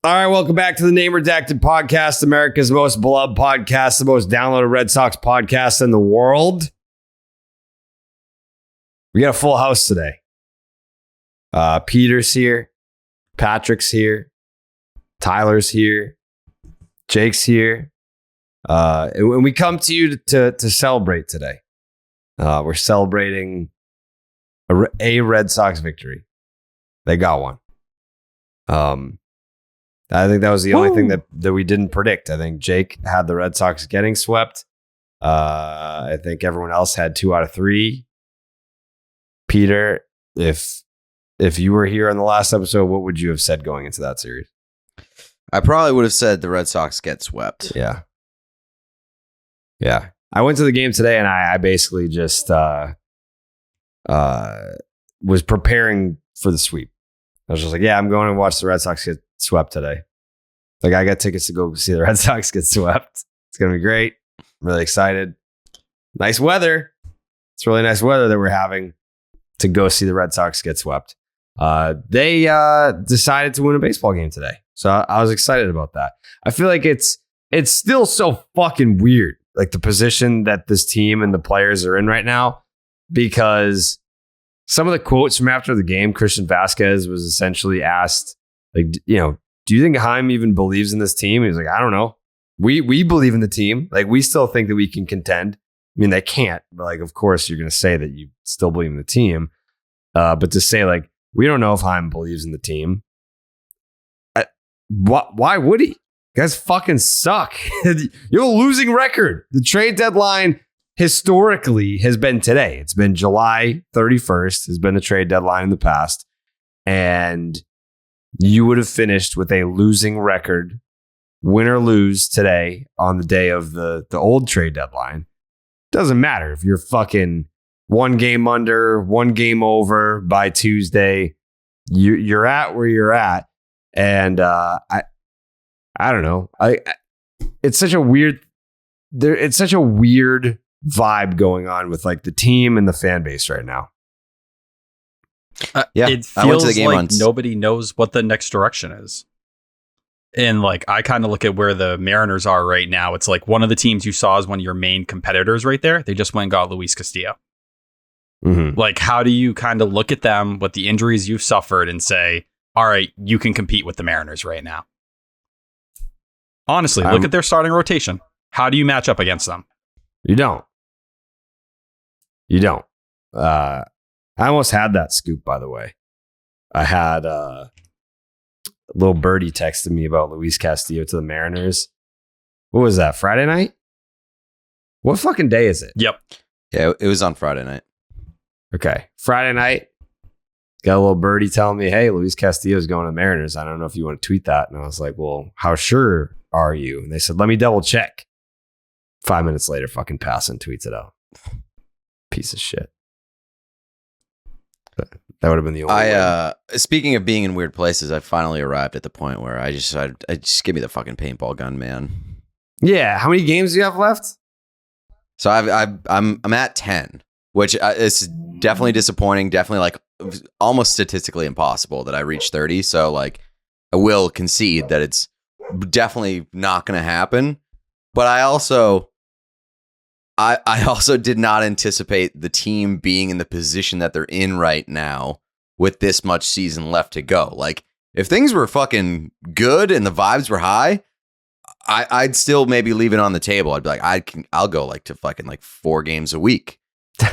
All right, welcome back to the Name Redacted podcast, America's most beloved podcast, the most downloaded Red Sox podcast in the world. We got a full house today. Peter's here, Patrick's here, Tyler's here, Jake's here, and we come to you to celebrate today. We're celebrating a Red Sox victory. They got one. I think that was the only thing that we didn't predict. I think Jake had the Red Sox getting swept. I think everyone else had 2 out of 3. Peter, if you were here on the last episode, what would you have said going into that series? I probably would have said the Red Sox get swept. Yeah. I went to the game today and I basically just was preparing for the sweep. I was just like, yeah, I'm going to watch the Red Sox get swept today. Like, I got tickets to go see the Red Sox get swept. It's going to be great. I'm really excited. Nice weather. It's really nice weather that we're having to go see the Red Sox get swept. They decided to win a baseball game today. So I was excited about that. I feel like it's still so fucking weird, like the position that this team and the players are in right now, because some of the quotes from after the game, Christian Vasquez was essentially asked, like, do you think Chaim even believes in this team? He was like, I don't know. We believe in the team. Like, we still think that we can contend. I mean, they can't, but like, of course, you're going to say that you still believe in the team. But to say, like, we don't know if Chaim believes in the team. Why would he? You guys fucking suck. You have a losing record. The trade deadline historically has been today. It's been July 31st has been the trade deadline in the past. And you would have finished with a losing record, win or lose today on the day of the old trade deadline. Doesn't matter if you're fucking 1 game under, 1 game over by Tuesday. You're at where you're at. And I don't know. It's such a weird vibe going on with like the team and the fan base right now. It feels like nobody knows what the next direction is. And like, I kind of look at where the Mariners are right now. It's like one of the teams you saw as one of your main competitors right there. They just went and got Luis Castillo. Mm-hmm. Like, how do you kind of look at them with the injuries you've suffered and say, all right, you can compete with the Mariners right now? Honestly, look at their starting rotation. How do you match up against them? You don't. I almost had that scoop, by the way. I had a little birdie texted me about Luis Castillo to the Mariners. What was that, Friday night? What fucking day is it? Yep. Yeah, it was on Friday night. Okay. Friday night, got a little birdie telling me, hey, Luis Castillo is going to the Mariners. I don't know if you want to tweet that. And I was like, well, how sure are you? And they said, let me double check. 5 minutes later, fucking Passan tweets it out. Piece of shit. That would have been the only way. Speaking of being in weird places, I finally arrived at the point where I just give me the fucking paintball gun, man. Yeah. How many games do you have left? So I'm at 10, which is definitely disappointing. Definitely like almost statistically impossible that I reach 30. So like, I will concede that it's definitely not going to happen. But I also did not anticipate the team being in the position that they're in right now with this much season left to go. Like, if things were fucking good and the vibes were high, I'd still maybe leave it on the table. I'd be like, I'll go like to fucking like 4 games a week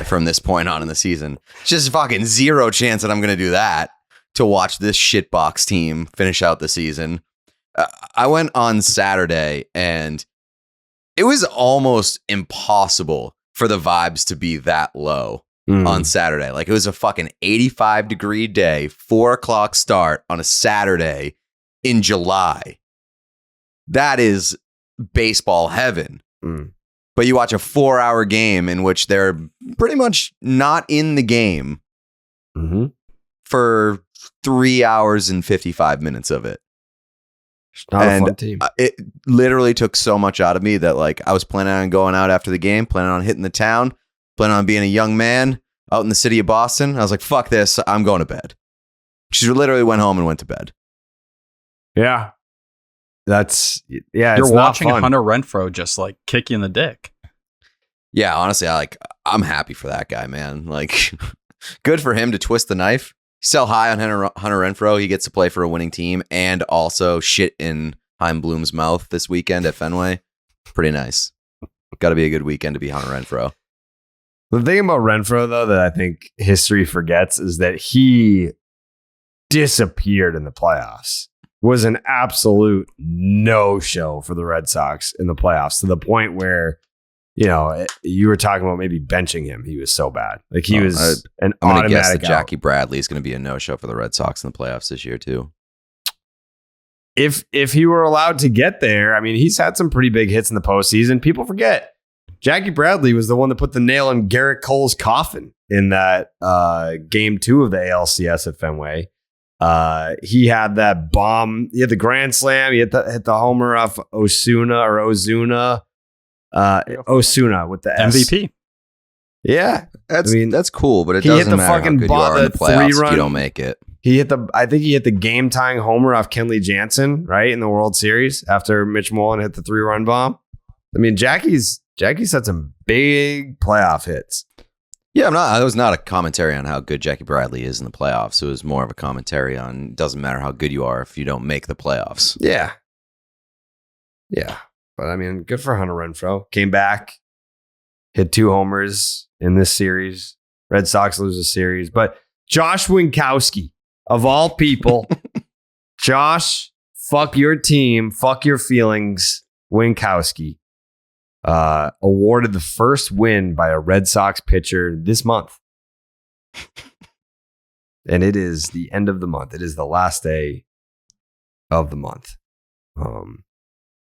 from this point on in the season. It's just fucking zero chance that I'm going to do that to watch this shitbox team finish out the season. I went on Saturday and it was almost impossible for the vibes to be that low on Saturday. Like, it was a fucking 85-degree day, 4:00 start on a Saturday in July. That is baseball heaven. But you watch a 4-hour game in which they're pretty much not in the game for 3 hours and 55 minutes of it. It's not a fun team. It literally took so much out of me that like I was planning on going out after the game, planning on hitting the town, planning on being a young man out in the city of Boston. I was like, fuck this. I'm going to bed. She literally went home and went to bed. Yeah. You're watching Hunter Renfroe just like kick you in the dick. Yeah, honestly, I'm happy for that guy, man. Like, good for him to twist the knife. Sell high on Hunter Renfroe. He gets to play for a winning team and also shit in Chaim Bloom's mouth this weekend at Fenway. Pretty nice. Got to be a good weekend to be Hunter Renfroe. The thing about Renfroe, though, that I think history forgets is that he disappeared in the playoffs. Was an absolute no-show for the Red Sox in the playoffs, to the point where, you were talking about maybe benching him. He was so bad. Like, he was an automatic. I'm going to guess that Jackie Bradley is going to be a no-show for the Red Sox in the playoffs this year, too. If he were allowed to get there, I mean, he's had some pretty big hits in the postseason. People forget. Jackie Bradley was the one that put the nail in Garrett Cole's coffin in that game 2 of the ALCS at Fenway. He had that bomb. He had the grand slam. He hit the homer off Ozuna with the MVP. Yeah, that's cool, but it doesn't matter how good you are in the playoffs if you don't make it. I think he hit the game tying homer off Kenley Jansen, right, in the World Series after Mitch Mullen hit the 3-run bomb. I mean, Jackie's had some big playoff hits. Yeah, that was not a commentary on how good Jackie Bradley is in the playoffs. It was more of a commentary on it doesn't matter how good you are if you don't make the playoffs. Yeah. Yeah. But I mean, good for Hunter Renfroe. Came back, hit 2 homers in this series. Red Sox lose the series. But Josh Winkowski, of all people, Josh, fuck your team, fuck your feelings, Winkowski. Awarded the first win by a Red Sox pitcher this month. And it is the end of the month. It is the last day of the month.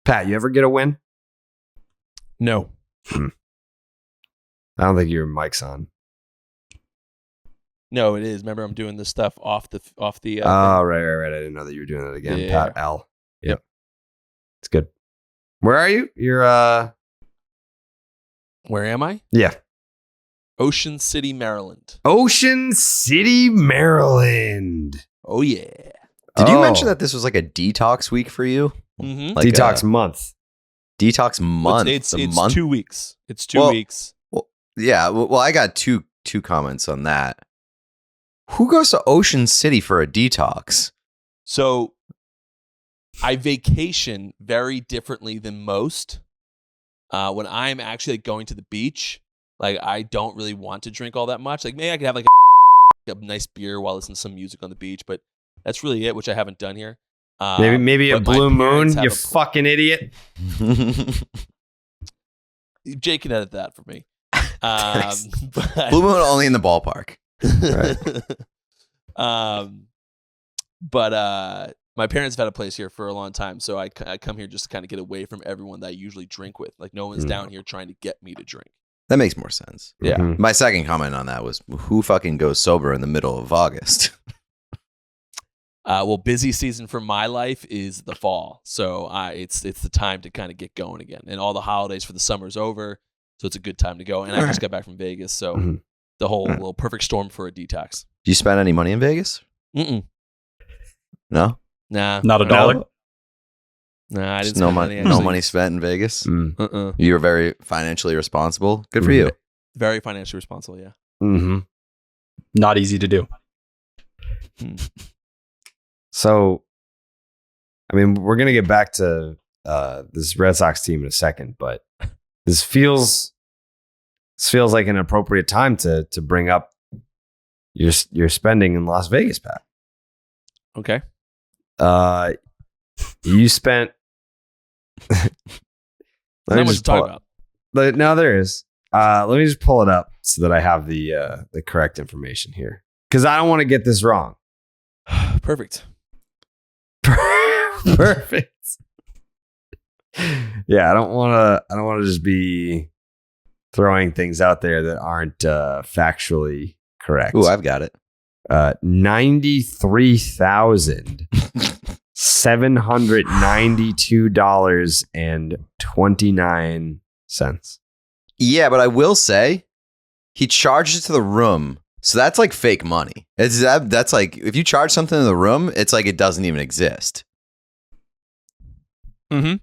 Pat, you ever get a win? No. I don't think your mic's on. No, it is. Remember, I'm doing this stuff off the. Oh, right. I didn't know that you were doing it again. Yeah. Pat L. Yep. It's good. Where are you? You're Where am I? Yeah. Ocean City, Maryland. Ocean City, Maryland. Oh, yeah. Did you mention that this was like a detox week for you? Mm-hmm. Like detox month. Detox month. It's month? 2 weeks. It's 2 weeks. Well, yeah. Well, I got two comments on that. Who goes to Ocean City for a detox? So I vacation very differently than most. When I'm actually going to the beach, like I don't really want to drink all that much. Like maybe I could have like a nice beer while listening to some music on the beach, but that's really it, which I haven't done here. Maybe a blue moon, you fucking idiot. Jake can edit that for me. Blue moon only in the ballpark. Right. But my parents have had a place here for a long time, so I come here just to kind of get away from everyone that I usually drink with. Like no one's down here trying to get me to drink. That makes more sense. Yeah. Mm-hmm. My second comment on that was who fucking goes sober in the middle of August? Well, busy season for my life is the fall, so it's the time to kind of get going again, and all the holidays for the summer's over, so it's a good time to go. And I just got back from Vegas, so the whole little perfect storm for a detox. Do you spend any money in Vegas? Mm-mm. No. Nah, not a dollar. Nah, I didn't. No money. No money spent in Vegas. You were very financially responsible. Good for you. Very financially responsible. Yeah. Mm-hmm. Not easy to do. So, I mean, we're gonna get back to this Red Sox team in a second, but this feels like an appropriate time to bring up your spending in Las Vegas, Pat. Okay. You spent. Not much to talk about. But no, there is. Let me just pull it up so that I have the correct information here, because I don't want to get this wrong. Perfect. Perfect. Yeah, I don't want to just be throwing things out there that aren't factually correct. Ooh, I've got it. $93,792.29. Yeah, but I will say he charged it to the room. So that's like fake money. That's like if you charge something in the room, it's like it doesn't even exist. Mm-hmm.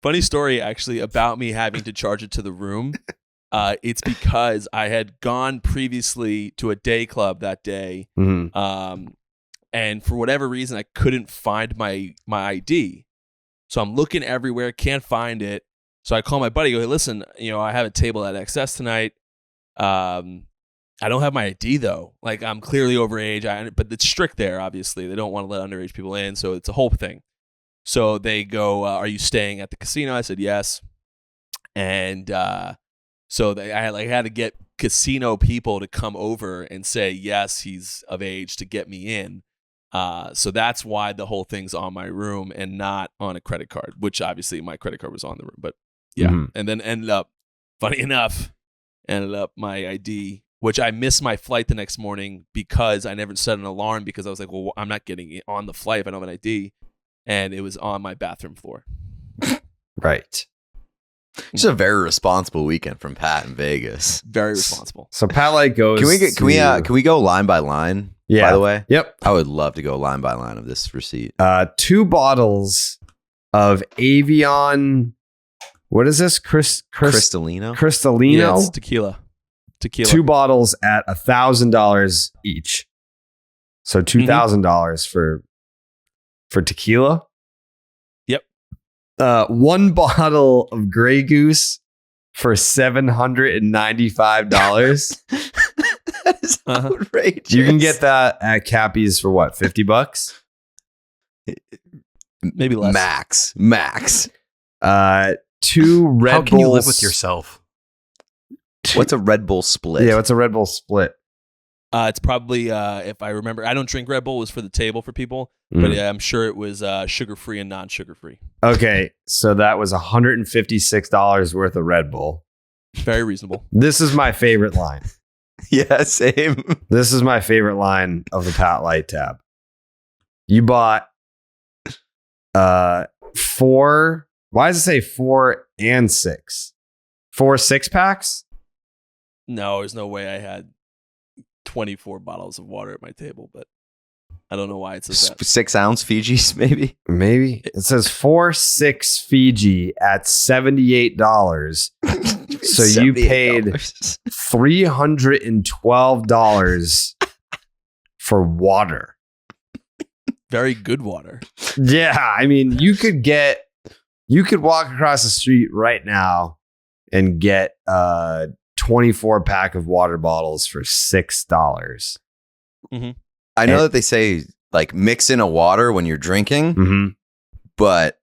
Funny story, actually, about me having to charge it to the room. It's because I had gone previously to a day club that day, and for whatever reason, I couldn't find my ID. So I'm looking everywhere, can't find it. So I call my buddy, go, hey, listen, I have a table at XS tonight. I don't have my ID though. Like, I'm clearly overage, but it's strict there. Obviously, they don't want to let underage people in, so it's a whole thing. So they go, are you staying at the casino? I said yes, and so I had to get casino people to come over and say yes, he's of age to get me in. So that's why the whole thing's on my room and not on a credit card, which obviously my credit card was on the room. But yeah, and then funny enough, my ID, which I missed my flight the next morning because I never set an alarm because I was like, well, I'm not getting it on the flight if I don't have an ID. And it was on my bathroom floor. Right. It's a very responsible weekend from Pat in Vegas. Very responsible. So Pat like goes. Can we go line by line? Yeah. By the way. Yep. I would love to go line by line of this receipt. 2 bottles of Avion. What is this? Crystalino. Crystalino. Yeah, it's tequila. 2 bottles at $1,000 each. So $2,000 for tequila. Yep. 1 bottle of Grey Goose for $795. That is outrageous. You can get that at Cappy's for what? $50? Maybe less. Max. 2 Red Bulls. How can you live with yourself? What's a Red Bull split? Yeah, what's a Red Bull split? It's probably, if I remember, I don't drink Red Bull. It was for the table for people, but yeah, I'm sure it was sugar-free and non-sugar-free. Okay, so that was $156 worth of Red Bull. Very reasonable. This is my favorite line. Yeah, same. This is my favorite line of the Pat Light tab. You bought 4. Why does it say 4 and 6? 4 6-packs? No, there's no way I had 24 bottles of water at my table, but I don't know why it says that. 6 ounce Fijis, maybe? Maybe. It says 4 6 Fiji at $78. So you paid $312 for water. Very good water. Yeah, I mean, you could walk across the street right now and get 24 pack of water bottles for $6. I know that they say like mix in a water when you're drinking, but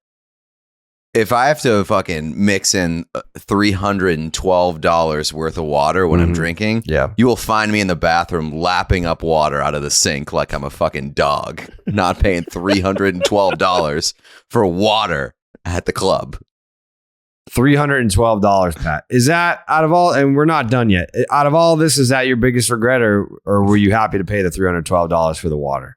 if I have to fucking mix in $312 worth of water when I'm drinking, you will find me in the bathroom lapping up water out of the sink like I'm a fucking dog, not paying $312 for water at the club. $312, Pat. Is that out of all, and we're not done yet, out of all this, is that your biggest regret, or were you happy to pay the $312 for the water?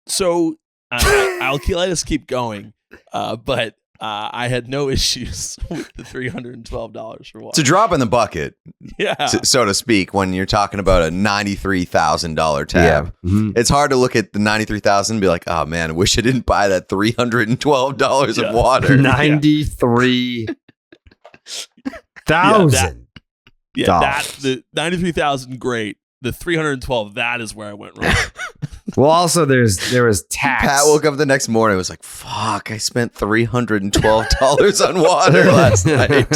So I'll let us keep going, but I had no issues with the $312 for water. It's a drop in the bucket, yeah, so to speak, when you're talking about a $93,000 tab. Yeah. It's hard to look at the $93,000 and be like, oh man, I wish I didn't buy that $312 of water. $93,000. The $93,000, great. The $312, that is where I went wrong. Well, also there was tax. Pat woke up the next morning and was like, fuck, I spent $312 on water last night.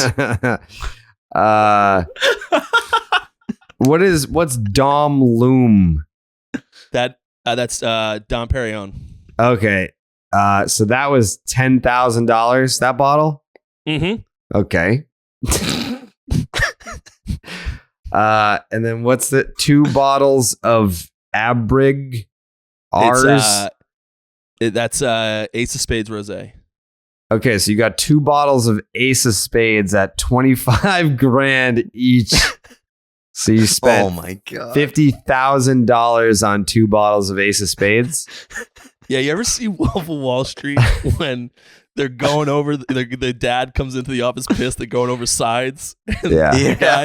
What's Dom Loom? That's Dom Perignon. Okay. So that was $10,000, that bottle? Okay. And then what's the 2 bottles of Abrig R's? That's Ace of Spades Rosé. Okay, so you got 2 bottles of Ace of Spades at $25,000 each. So you spent oh my God. $50,000 on 2 bottles of Ace of Spades. Yeah, you ever see Wolf of Wall Street when they're going over, the dad comes into the office pissed, they're going over sides. Yeah.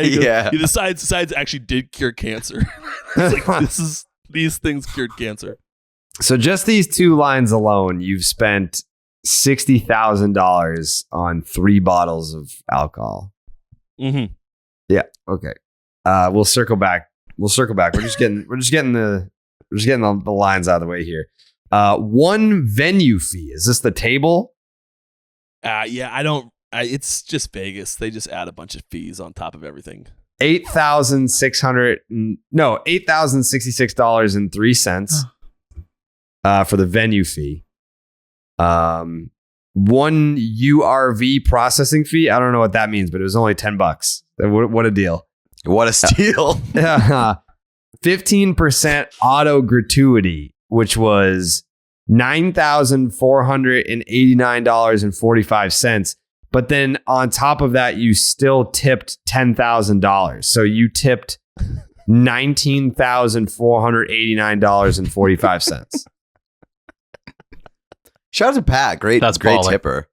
He decides actually did cure cancer. It's like, these things cured cancer. So just these two lines alone, you've spent $60,000 on 3 bottles of alcohol. Mm-hmm. Yeah. Okay. We'll circle back. We're just getting the lines out of the way here. One venue fee. Is this the table? Yeah, it's just Vegas. They just add a bunch of fees on top of everything. $8,066.03 for the venue fee. One URV processing fee. I don't know what that means, but it was only $10. What a deal. What a steal. 15% auto gratuity, which was $9,489.45. But then on top of that, you still tipped $10,000. So you tipped $19,489.45. Shout out to Pat. Great baller. tipper.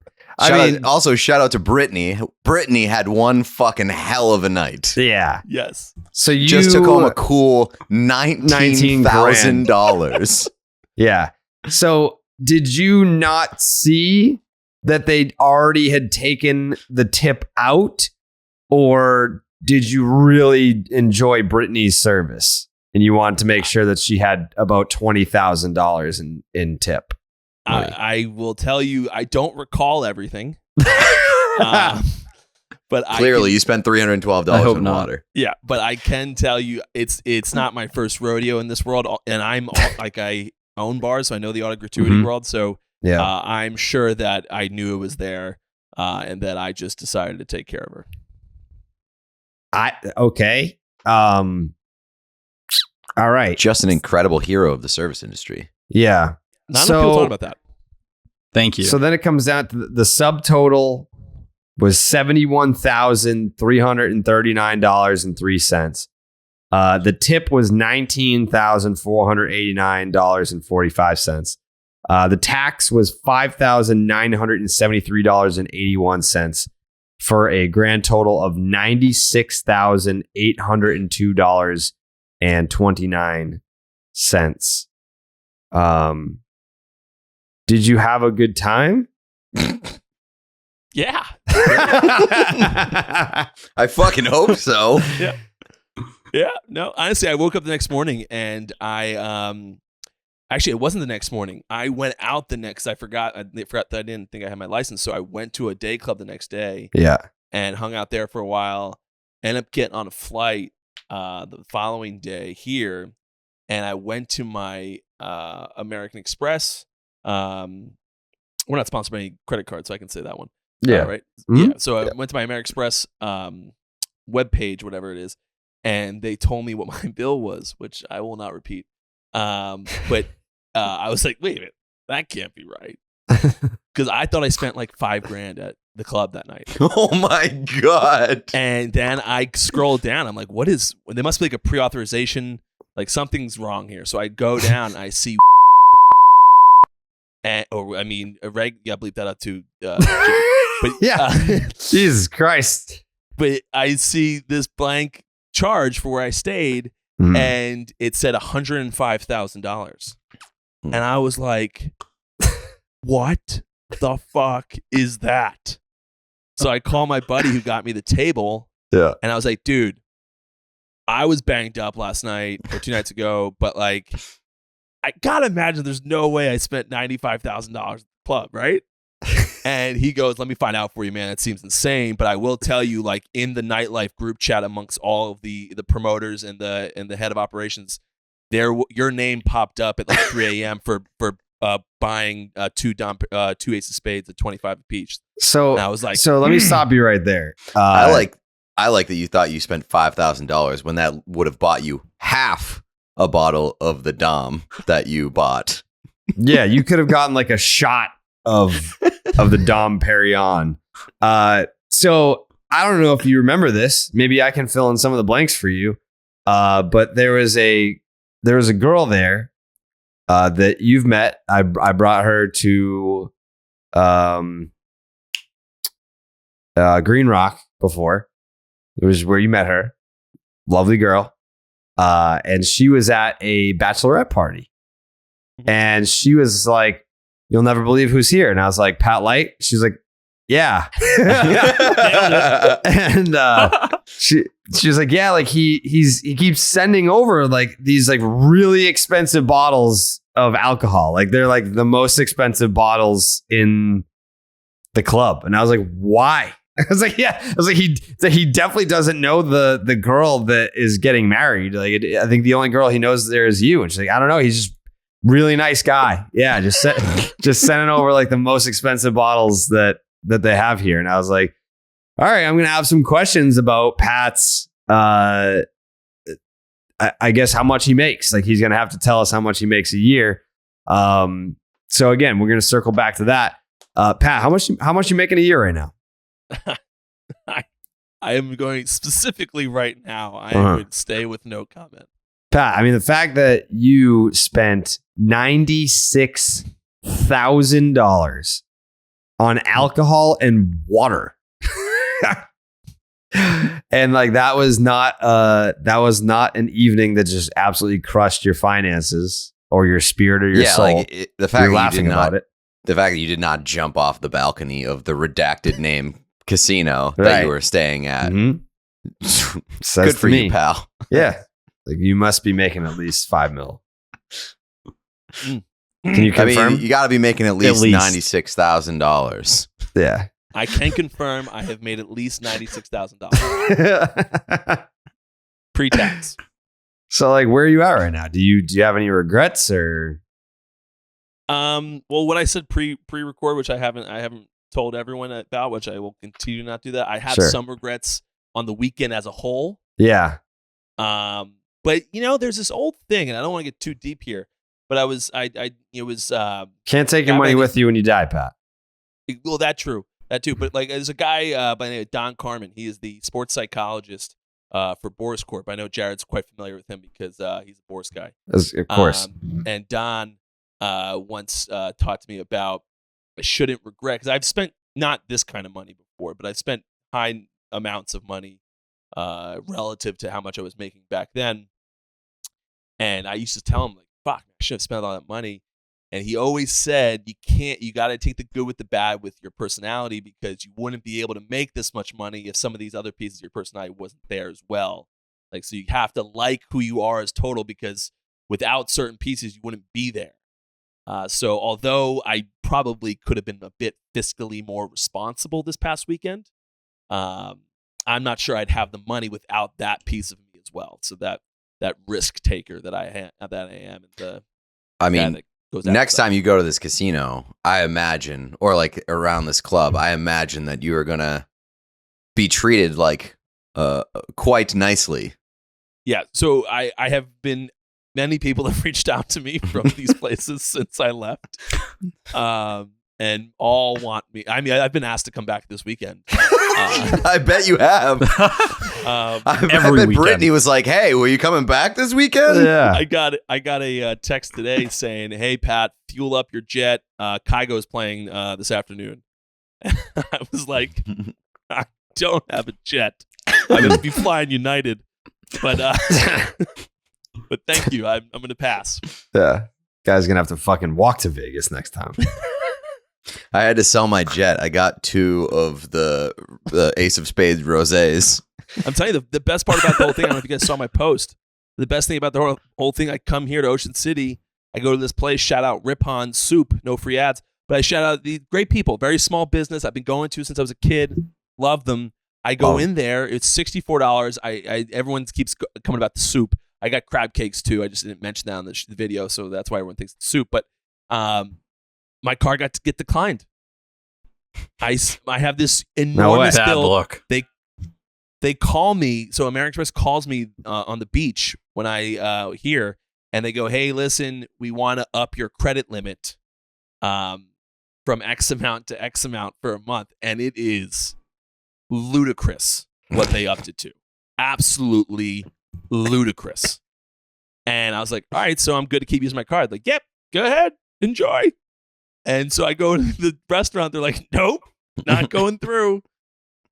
Shout out to Brittany. Brittany had one fucking hell of a night. Yeah. Yes. So you just took home a cool $19,000. Yeah. So did you not see that they already had taken the tip out, or did you really enjoy Brittany's service and you wanted to make sure that she had about $20,000 in tip? I will tell you, I don't recall everything. But clearly you spent $312 on water. Yeah, but I can tell you it's not my first rodeo in this world, and I own bars, so I know the auto gratuity world. So yeah, I'm sure that I knew it was there, and that I just decided to take care of her. Okay. All right. Just an incredible hero of the service industry. Yeah. Not enough people talk about that. Thank you. So then it comes down to the subtotal was $71,339.03. The tip was $19,489.45. The tax was $5,973.81 for a grand total of $96,802.29. Did you have a good time? Yeah. I fucking hope so. Yeah. Yeah. No, honestly, I woke up the next morning and actually, it wasn't the next morning. I went out the next. I forgot that I didn't think I had my license, so I went to a day club the next day. Yeah. And hung out there for a while. Ended up getting on a flight the following day here, and I went to my American Express. We're not sponsored by any credit card, so I can say that one. Yeah. Right. Mm-hmm. Yeah. So I went to my American Express webpage, whatever it is, and they told me what my bill was, which I will not repeat. But I was like, wait a minute, that can't be right, because I thought I spent like $5,000 at the club that night. Oh my God. And then I scrolled down. I'm like, there must be like a pre-authorization, like something's wrong here. So I go down, I see bleep that out too. But yeah. Jesus Christ. But I see this blank charge for where I stayed, and it said $105,000. And I was like, what the fuck is that? So I call my buddy who got me the table. Yeah. And I was like, dude, I was banged up last night or 2 nights ago, but like, I gotta imagine there's no way I spent $95,000 at the club, right? And he goes, let me find out for you, man. It seems insane, but I will tell you, like in the nightlife group chat amongst all of the promoters and the head of operations, your name popped up at like 3 a.m. for buying two ace of spades at 25 apiece. So and I was like, so let me stop you right there. I like that you thought you spent $5,000 when that would have bought you half a bottle of the Dom that you bought. Yeah, you could have gotten like a shot of the Dom Perignon. So I don't know if you remember this. Maybe I can fill in some of the blanks for you. But there was a girl there that you've met. I brought her to Green Rock before. It was where you met her. Lovely girl. And she was at a bachelorette party. And she was like, "You'll never believe who's here." And I was like, "Pat Light?" She's like, "Yeah." And she was like, "Yeah, like he keeps sending over like these like really expensive bottles of alcohol. Like they're like the most expensive bottles in the club." And I was like, "Why?" I was like, he definitely doesn't know the girl that is getting married. Like, I think the only girl he knows there is you. And she's like, "I don't know. He's just really nice guy. Yeah, just sending over like the most expensive bottles that they have here." And I was like, "All right, I'm gonna have some questions about Pat's. I guess how much he makes. Like, he's gonna have to tell us how much he makes a year. So again, we're gonna circle back to that. Pat, how much you making a year right now?" I am going specifically right now. I am going to stay with no comment. Pat, I mean, the fact that you spent $96,000 on alcohol and water, and like that was not an evening that just absolutely crushed your finances or your spirit or your soul. Like the fact that you did not jump off the balcony of the redacted name casino that you were staying at. Mm-hmm. Good for you, pal. Yeah. Like you must be making at least $5 million. Can you confirm? I mean, you got to be making at least $96,000. Yeah. I can confirm I have made at least $96,000 pre-tax. So like, where are you at right now? Do you have any regrets or? Well, what I said pre-record, which I haven't told everyone about, which I will continue to not do that. I had some regrets on the weekend as a whole. Yeah. But there's this old thing, and I don't want to get too deep here, but it was can't take your money with you when you die, Pat. Well, that too. But like, there's a guy by the name of Don Carmen. He is the sports psychologist for Boris Corp. I know Jared's quite familiar with him because he's a Boris guy. Of course. And Don once taught to me about I shouldn't regret, because I've spent not this kind of money before, but I've spent high amounts of money relative to how much I was making back then. And I used to tell him, like, fuck, I should have spent all that money. And he always said, you got to take the good with the bad with your personality, because you wouldn't be able to make this much money if some of these other pieces of your personality wasn't there as well. Like, so you have to like who you are as total, because without certain pieces, you wouldn't be there. So although I probably could have been a bit fiscally more responsible this past weekend, I'm not sure I'd have the money without that piece of me as well. So that risk taker that I am. And next time you go to this casino, I imagine, or like around this club, I imagine that you are gonna be treated like quite nicely. Yeah. So I have been. Many people have reached out to me from these places since I left, and all want me. I mean, I've been asked to come back this weekend. I bet you have. I bet Brittany was like, "Hey, were you coming back this weekend?" Yeah, I got a text today saying, "Hey, Pat, fuel up your jet. Kygo's playing this afternoon." I was like, "I don't have a jet. I'm going to be flying United, but." But thank you. I'm going to pass. Yeah. Guy's going to have to fucking walk to Vegas next time. I had to sell my jet. I got 2 of the Ace of Spades rosés. I'm telling you, the best part about the whole thing, I don't know if you guys saw my post. The best thing about the whole thing, I come here to Ocean City. I go to this place, shout out Ripon Soup, no free ads. But I shout out the great people, very small business I've been going to since I was a kid. Love them. I go in there. It's $64. Everyone keeps coming about the soup. I got crab cakes too. I just didn't mention that on the video, so that's why everyone thinks it's soup. But my card got to get declined. I have this enormous bill. Look. They call me. So American Express calls me on the beach when I here, and they go, "Hey, listen, we want to up your credit limit from X amount to X amount for a month," and it is ludicrous what they upped it to. Absolutely ludicrous. And I was like, all right, so I'm good to keep using my card. Like, yep, go ahead, enjoy. And so I go to the restaurant. They're like, nope, not going through.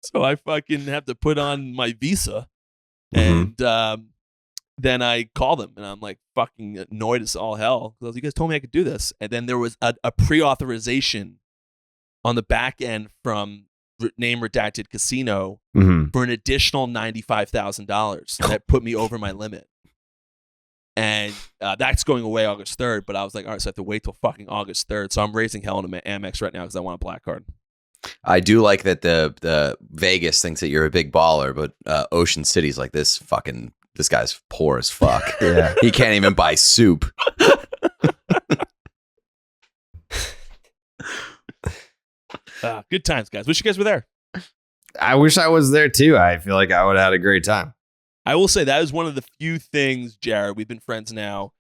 So I fucking have to put on my Visa. And then I called them and I'm like fucking annoyed as all hell because you guys told me I could do this. And then there was a pre-authorization on the back end from name redacted casino for an additional $95,000 that put me over my limit. And that's going away August 3rd. But I was like, all right, so I have to wait till fucking August 3rd. So I'm raising hell into my Amex right now because I want a black card. I do like that the Vegas thinks that you're a big baller, but Ocean City's like this guy's poor as fuck. Yeah. He can't even buy soup. Good times, guys. Wish you guys were there. I wish I was there too. I feel like I would have had a great time. I will say that is one of the few things, Jared. We've been friends now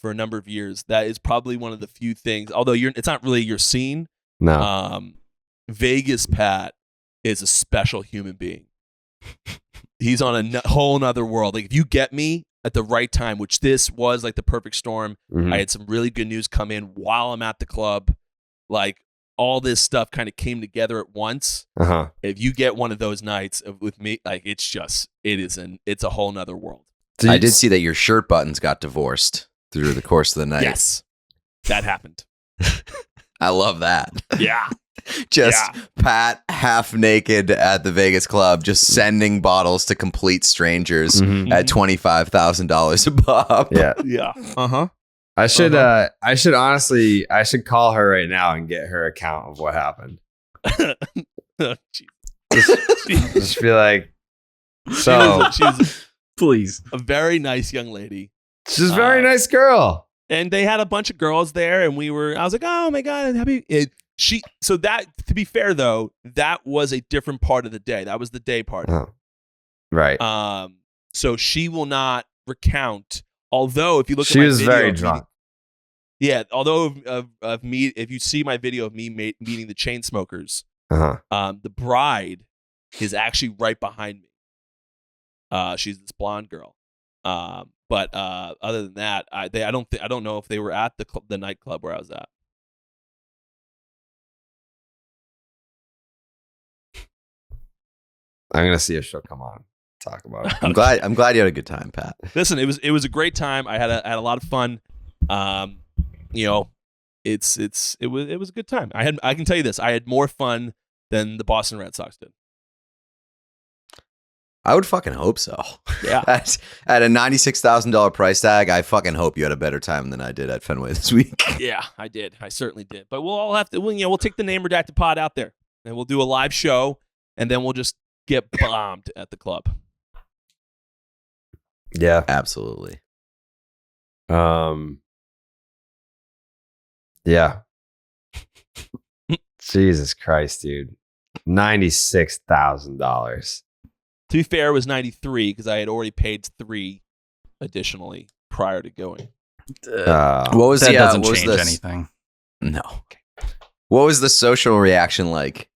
for a number of years. That is probably one of the few things. Although it's not really your scene. No. Vegas Pat is a special human being. He's on a whole nother world. Like if you get me at the right time, which this was like the perfect storm. I had some really good news come in while I'm at the club. Like all this stuff kind of came together at once. If you get one of those nights with me, like it's a whole nother world. I did see that your shirt buttons got divorced through the course of the night. Yes, that happened. I love that. Yeah. Pat half naked at the Vegas club, just sending bottles to complete strangers at $25,000 a pop. Yeah. Yeah. I should honestly call her right now and get her account of what happened. Just be like, so please. A very nice young lady. She's a very nice girl. And they had a bunch of girls there, and I was like, oh my God, happy. So that, to be fair though, that was a different part of the day. That was the day party. Oh. Right. So she will not recount. Although if you look she at my was video very drunk. Although of me, if you see my video of me meeting the chain smokers, the bride is actually right behind me. She's this blonde girl. But other than that, I don't know if they were at the nightclub where I was at. I'm gonna see if she'll come on. Talk about it. I'm glad you had a good time, Pat. Listen, it was a great time. I had a lot of fun. It was a good time. I can tell you this. I had more fun than the Boston Red Sox did. I would fucking hope so. Yeah. At a $96,000 price tag, I fucking hope you had a better time than I did at Fenway this week. Yeah, I did. I certainly did. But we'll all have to. We'll take the name redacted pod out there, and we'll do a live show, and then we'll just get bombed at the club. Yeah, absolutely. Yeah. Jesus Christ, dude. $96,000. To be fair, it was 93 because I had already paid 3 additionally prior to going. What was that the, doesn't what change was anything. No. Okay. What was the social reaction like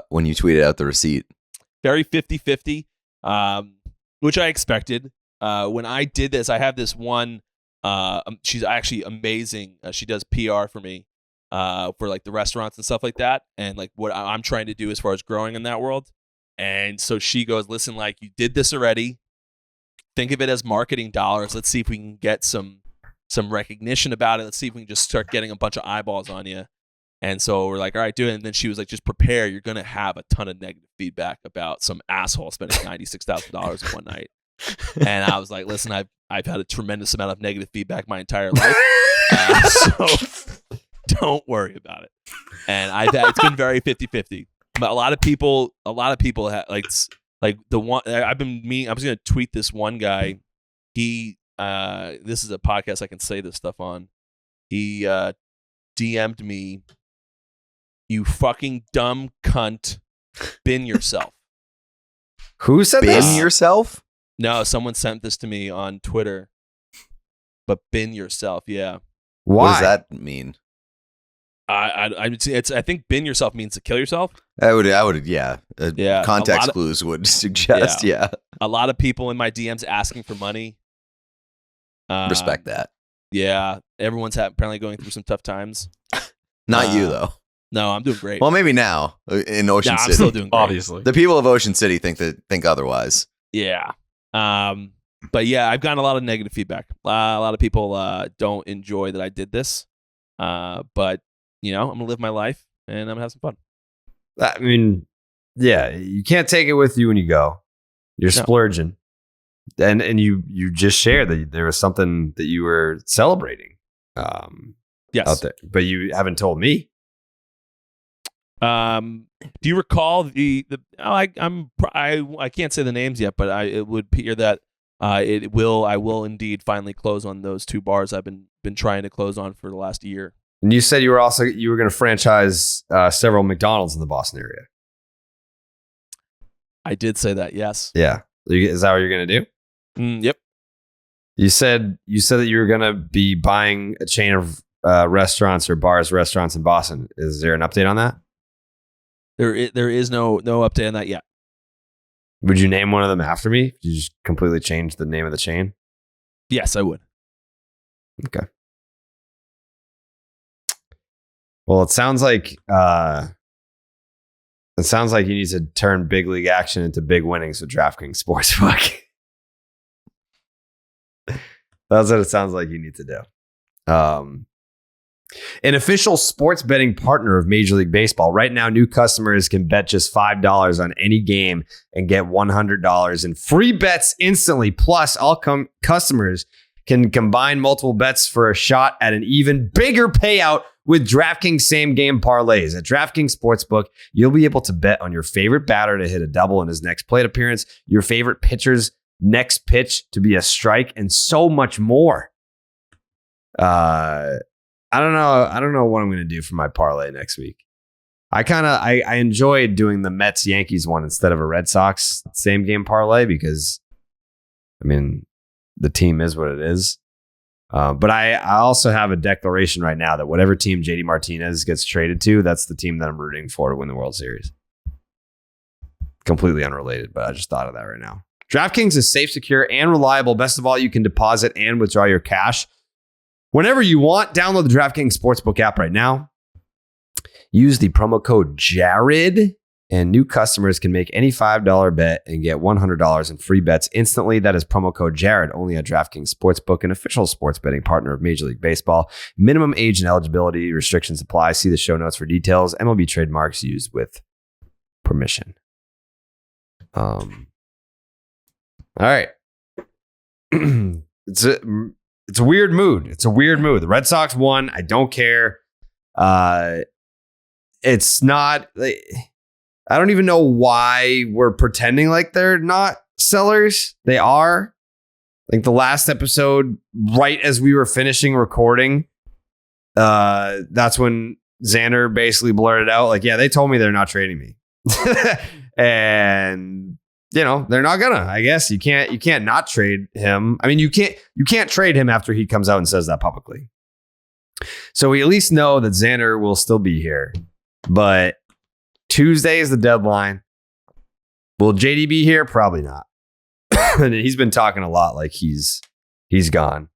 when you tweeted out the receipt? Very 50-50, which I expected. When I did this, I have this one. She's actually amazing. She does PR for me for like the restaurants and stuff like that, and like what I'm trying to do as far as growing in that world. And so she goes, listen, like you did this already. Think of it as marketing dollars. Let's see if we can get some recognition about it. Let's see if we can just start getting a bunch of eyeballs on you. And so we're like, all right, do it. And then she was like, just prepare. You're going to have a ton of negative feedback about some asshole spending $96,000 in one night. And I was like, listen, I've had a tremendous amount of negative feedback my entire life. So don't worry about it. And it's been very 50-50. But a lot of people have, like the one I was going to tweet this one guy. He this is a podcast I can say this stuff on. He DM'd me, you fucking dumb cunt, bin yourself. Who said bin this? yourself? No, someone sent this to me on Twitter. But bin yourself, yeah. Why? What does that mean? I think bin yourself means to kill yourself. I would, yeah. Yeah. Context clues would suggest, yeah. A lot of people in my DMs asking for money. Respect that. Yeah, everyone's apparently going through some tough times. Not you though. No, I'm doing great. Well, maybe now in Ocean City. I'm still doing great. Obviously. The people of Ocean City think otherwise. Yeah. But yeah, I've gotten a lot of negative feedback. A lot of people don't enjoy that I did this. But I'm gonna live my life and I'm gonna have some fun. I mean, yeah, you can't take it with you when you go. You're splurging, and you just shared that there was something that you were celebrating. Yes, out there, but you haven't told me. Do you recall the? I can't say the names yet, but it would appear that I will indeed finally close on those 2 bars I've been trying to close on for the last year. And you said you were going to franchise several McDonald's in the Boston area. I did say that. Yes. Yeah. Is that what you're going to do? Yep. You said that you were going to be buying a chain of restaurants or restaurants in Boston. Is there an update on that? There is no update on that yet. Would you name one of them after me? Did you just completely change the name of the chain? Yes, I would. Okay. Well, it sounds like you need to turn big league action into big winnings with DraftKings Sportsbook. That's what it sounds like you need to do. An official sports betting partner of Major League Baseball. Right now, new customers can bet just $5 on any game and get $100 in free bets instantly. Plus, all customers can combine multiple bets for a shot at an even bigger payout with DraftKings same-game parlays. At DraftKings Sportsbook, you'll be able to bet on your favorite batter to hit a double in his next plate appearance, your favorite pitcher's next pitch to be a strike, and so much more. I don't know what I'm going to do for my parlay next week. I enjoyed doing the Mets Yankees one instead of a Red Sox same game parlay because, I mean, the team is what it is. But I also have a declaration right now that whatever team JD Martinez gets traded to, that's the team that I'm rooting for to win the World Series. Completely unrelated, but I just thought of that right now. DraftKings is safe, secure, and reliable. Best of all, you can deposit and withdraw your cash whenever you want. Download the DraftKings Sportsbook app right now. Use the promo code JARED, and new customers can make any $5 bet and get $100 in free bets instantly. That is promo code JARED, only at DraftKings Sportsbook, an official sports betting partner of Major League Baseball. Minimum age and eligibility restrictions apply. See the show notes for details. MLB trademarks used with permission. All right. It's a weird mood. It's a weird mood. The Red Sox won. I don't care. It's not. I don't even know why we're pretending like they're not sellers. They are. Like the last episode, right as we were finishing recording, that's when Xander basically blurted out, like, yeah, they told me they're not trading me. And they're not gonna. I guess you can't not trade him. I mean, you can't trade him after he comes out and says that publicly. So we at least know that Xander will still be here. But Tuesday is the deadline. Will JD be here? Probably not. And he's been talking a lot like he's gone.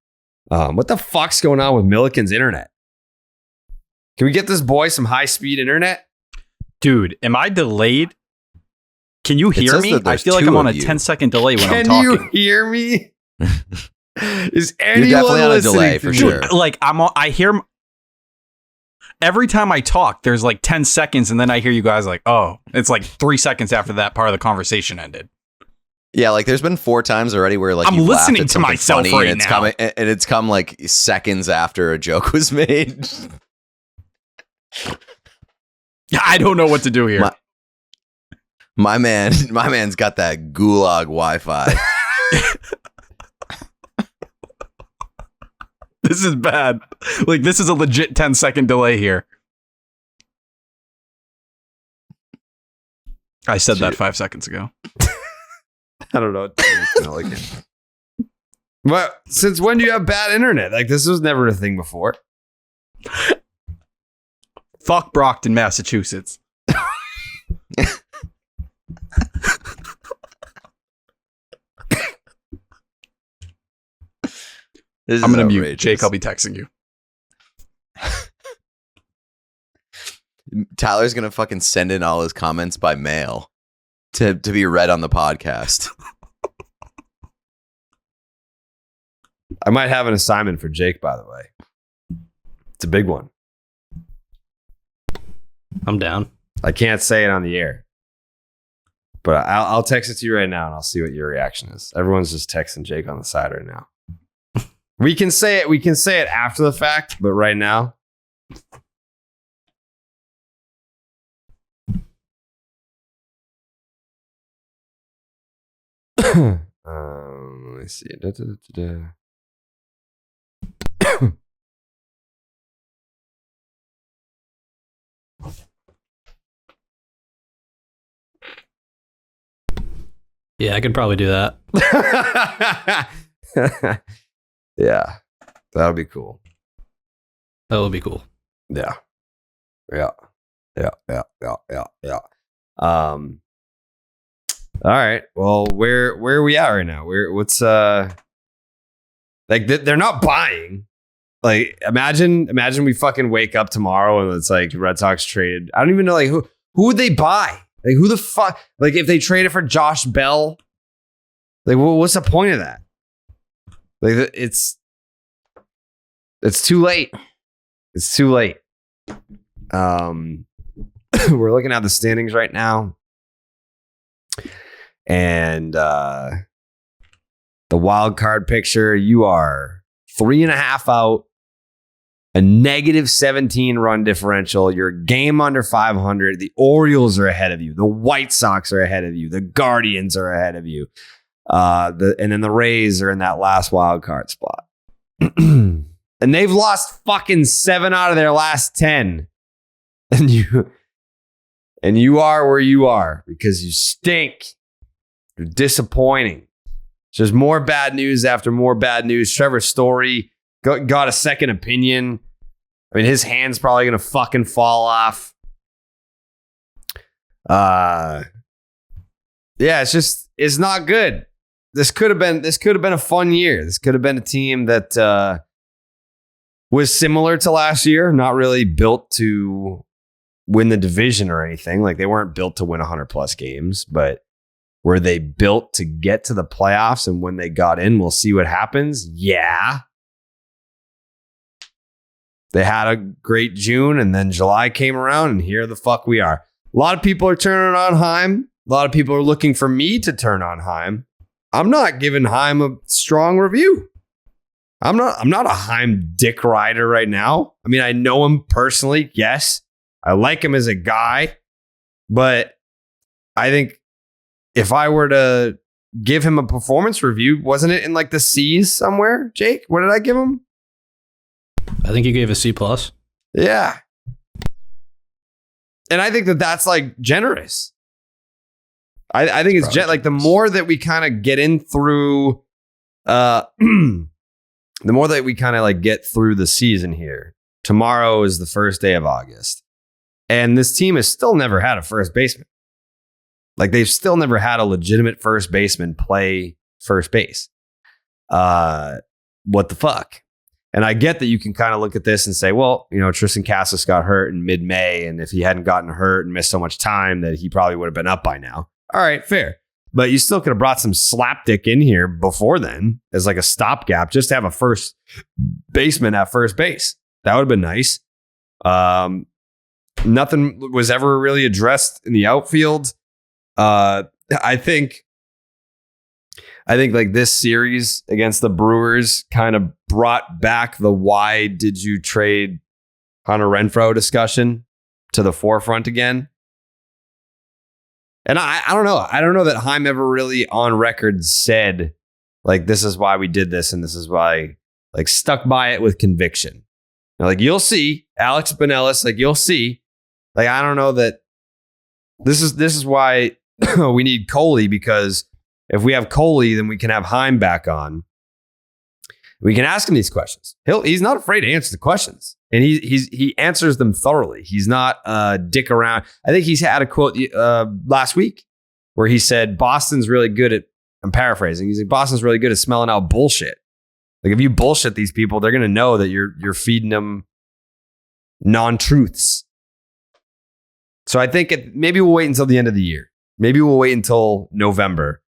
What the fuck's going on with Milliken's internet? Can we get this boy some high-speed internet? Dude, am I delayed? Can you hear me? I feel like I'm on a 10-second delay when I'm talking. Can you hear me? Is anyone You're definitely on a listening delay for sure. Dude, like I hear every time I talk, there's like 10 seconds, and then I hear you guys like, oh, it's like 3 seconds after that part of the conversation ended. Yeah, like there's been 4 times already where like I'm you've listening laughed at to myself funny right and now. it's come like seconds after a joke was made. I don't know what to do here. My man's got that gulag Wi-Fi. This is bad. Like, this is a legit 10-second delay here. I said that 5 seconds ago. I don't know. But since when do you have bad internet? Like, this was never a thing before. Fuck Brockton, Massachusetts. I'm going to mute. Jake, I'll be texting you. Tyler's going to fucking send in all his comments by mail to be read on the podcast. I might have an assignment for Jake, by the way. It's a big one. I'm down. I can't say it on the air, but I'll text it to you right now and I'll see what your reaction is. Everyone's just texting Jake on the side right now. We can say it after the fact, but right now. Let me see. Yeah, I could probably do that. Yeah, that'll be cool. That would be cool. Yeah. All right. Well, where are we at right now? What's like they're not buying. Like imagine we fucking wake up tomorrow and it's like Red Sox trade. I don't even know like who would they buy? Like who the fuck? Like if they traded for Josh Bell, like what's the point of that? Like it's too late. It's too late. We're looking at the standings right now. And the wild card picture, you are 3.5 out, a negative 17 run differential. You're a game under 500. The Orioles are ahead of you. The White Sox are ahead of you. The Guardians are ahead of you. And then the Rays are in that last wild card spot. And they've lost fucking 7 out of their last 10. And you are where you are because you stink. You're disappointing. There's more bad news after more bad news. Trevor Story got a second opinion. I mean, his hand's probably going to fucking fall off. Yeah, it's not good. This could have been a fun year. This could have been a team that was similar to last year, not really built to win the division or anything. Like they weren't built to win 100 plus games, but were they built to get to the playoffs? And when they got in, we'll see what happens. Yeah. They had a great June and then July came around and here the fuck we are. A lot of people are turning on Chaim. A lot of people are looking for me to turn on Chaim. I'm not giving Chaim a strong review. I'm not a Chaim dick rider right now. I mean, I know him personally. Yes. I like him as a guy, but I think if I were to give him a performance review, wasn't it in like the C's somewhere, Jake? What did I give him? I think you gave a C+. Yeah. And I think that's like generous. I think it's like the more that we kind of get in through, the more that we kind of like get through the season here. Tomorrow is the first day of August. And this team has still never had a first baseman. Like they've still never had a legitimate first baseman play first base. What the fuck? And I get that you can kind of look at this and say, well, you know, Tristan Casas got hurt in mid-May. And if he hadn't gotten hurt and missed so much time that he probably would have been up by now. All right, fair. But you still could have brought some slapdick in here before then as like a stopgap just to have a first baseman at first base. That would have been nice. Nothing was ever really addressed in the outfield. I think like this series against the Brewers kind of brought back the why did you trade Hunter Renfroe discussion to the forefront again. And I don't know. I don't know that Chaim ever really on record said like this is why we did this and this is why like stuck by it with conviction. Now, like you'll see Alex Benelis, like you'll see. Like I don't know that this is why we need Coley, because if we have Coley, then we can have Chaim back on. We can ask him these questions. He's not afraid to answer the questions, and he answers them thoroughly. He's not dick around. I think he's had a quote last week where he said Boston's really good at. I'm paraphrasing. He's like Boston's really good at smelling out bullshit. Like if you bullshit these people, they're gonna know that you're feeding them non-truths. So I think maybe we'll wait until the end of the year. Maybe we'll wait until November,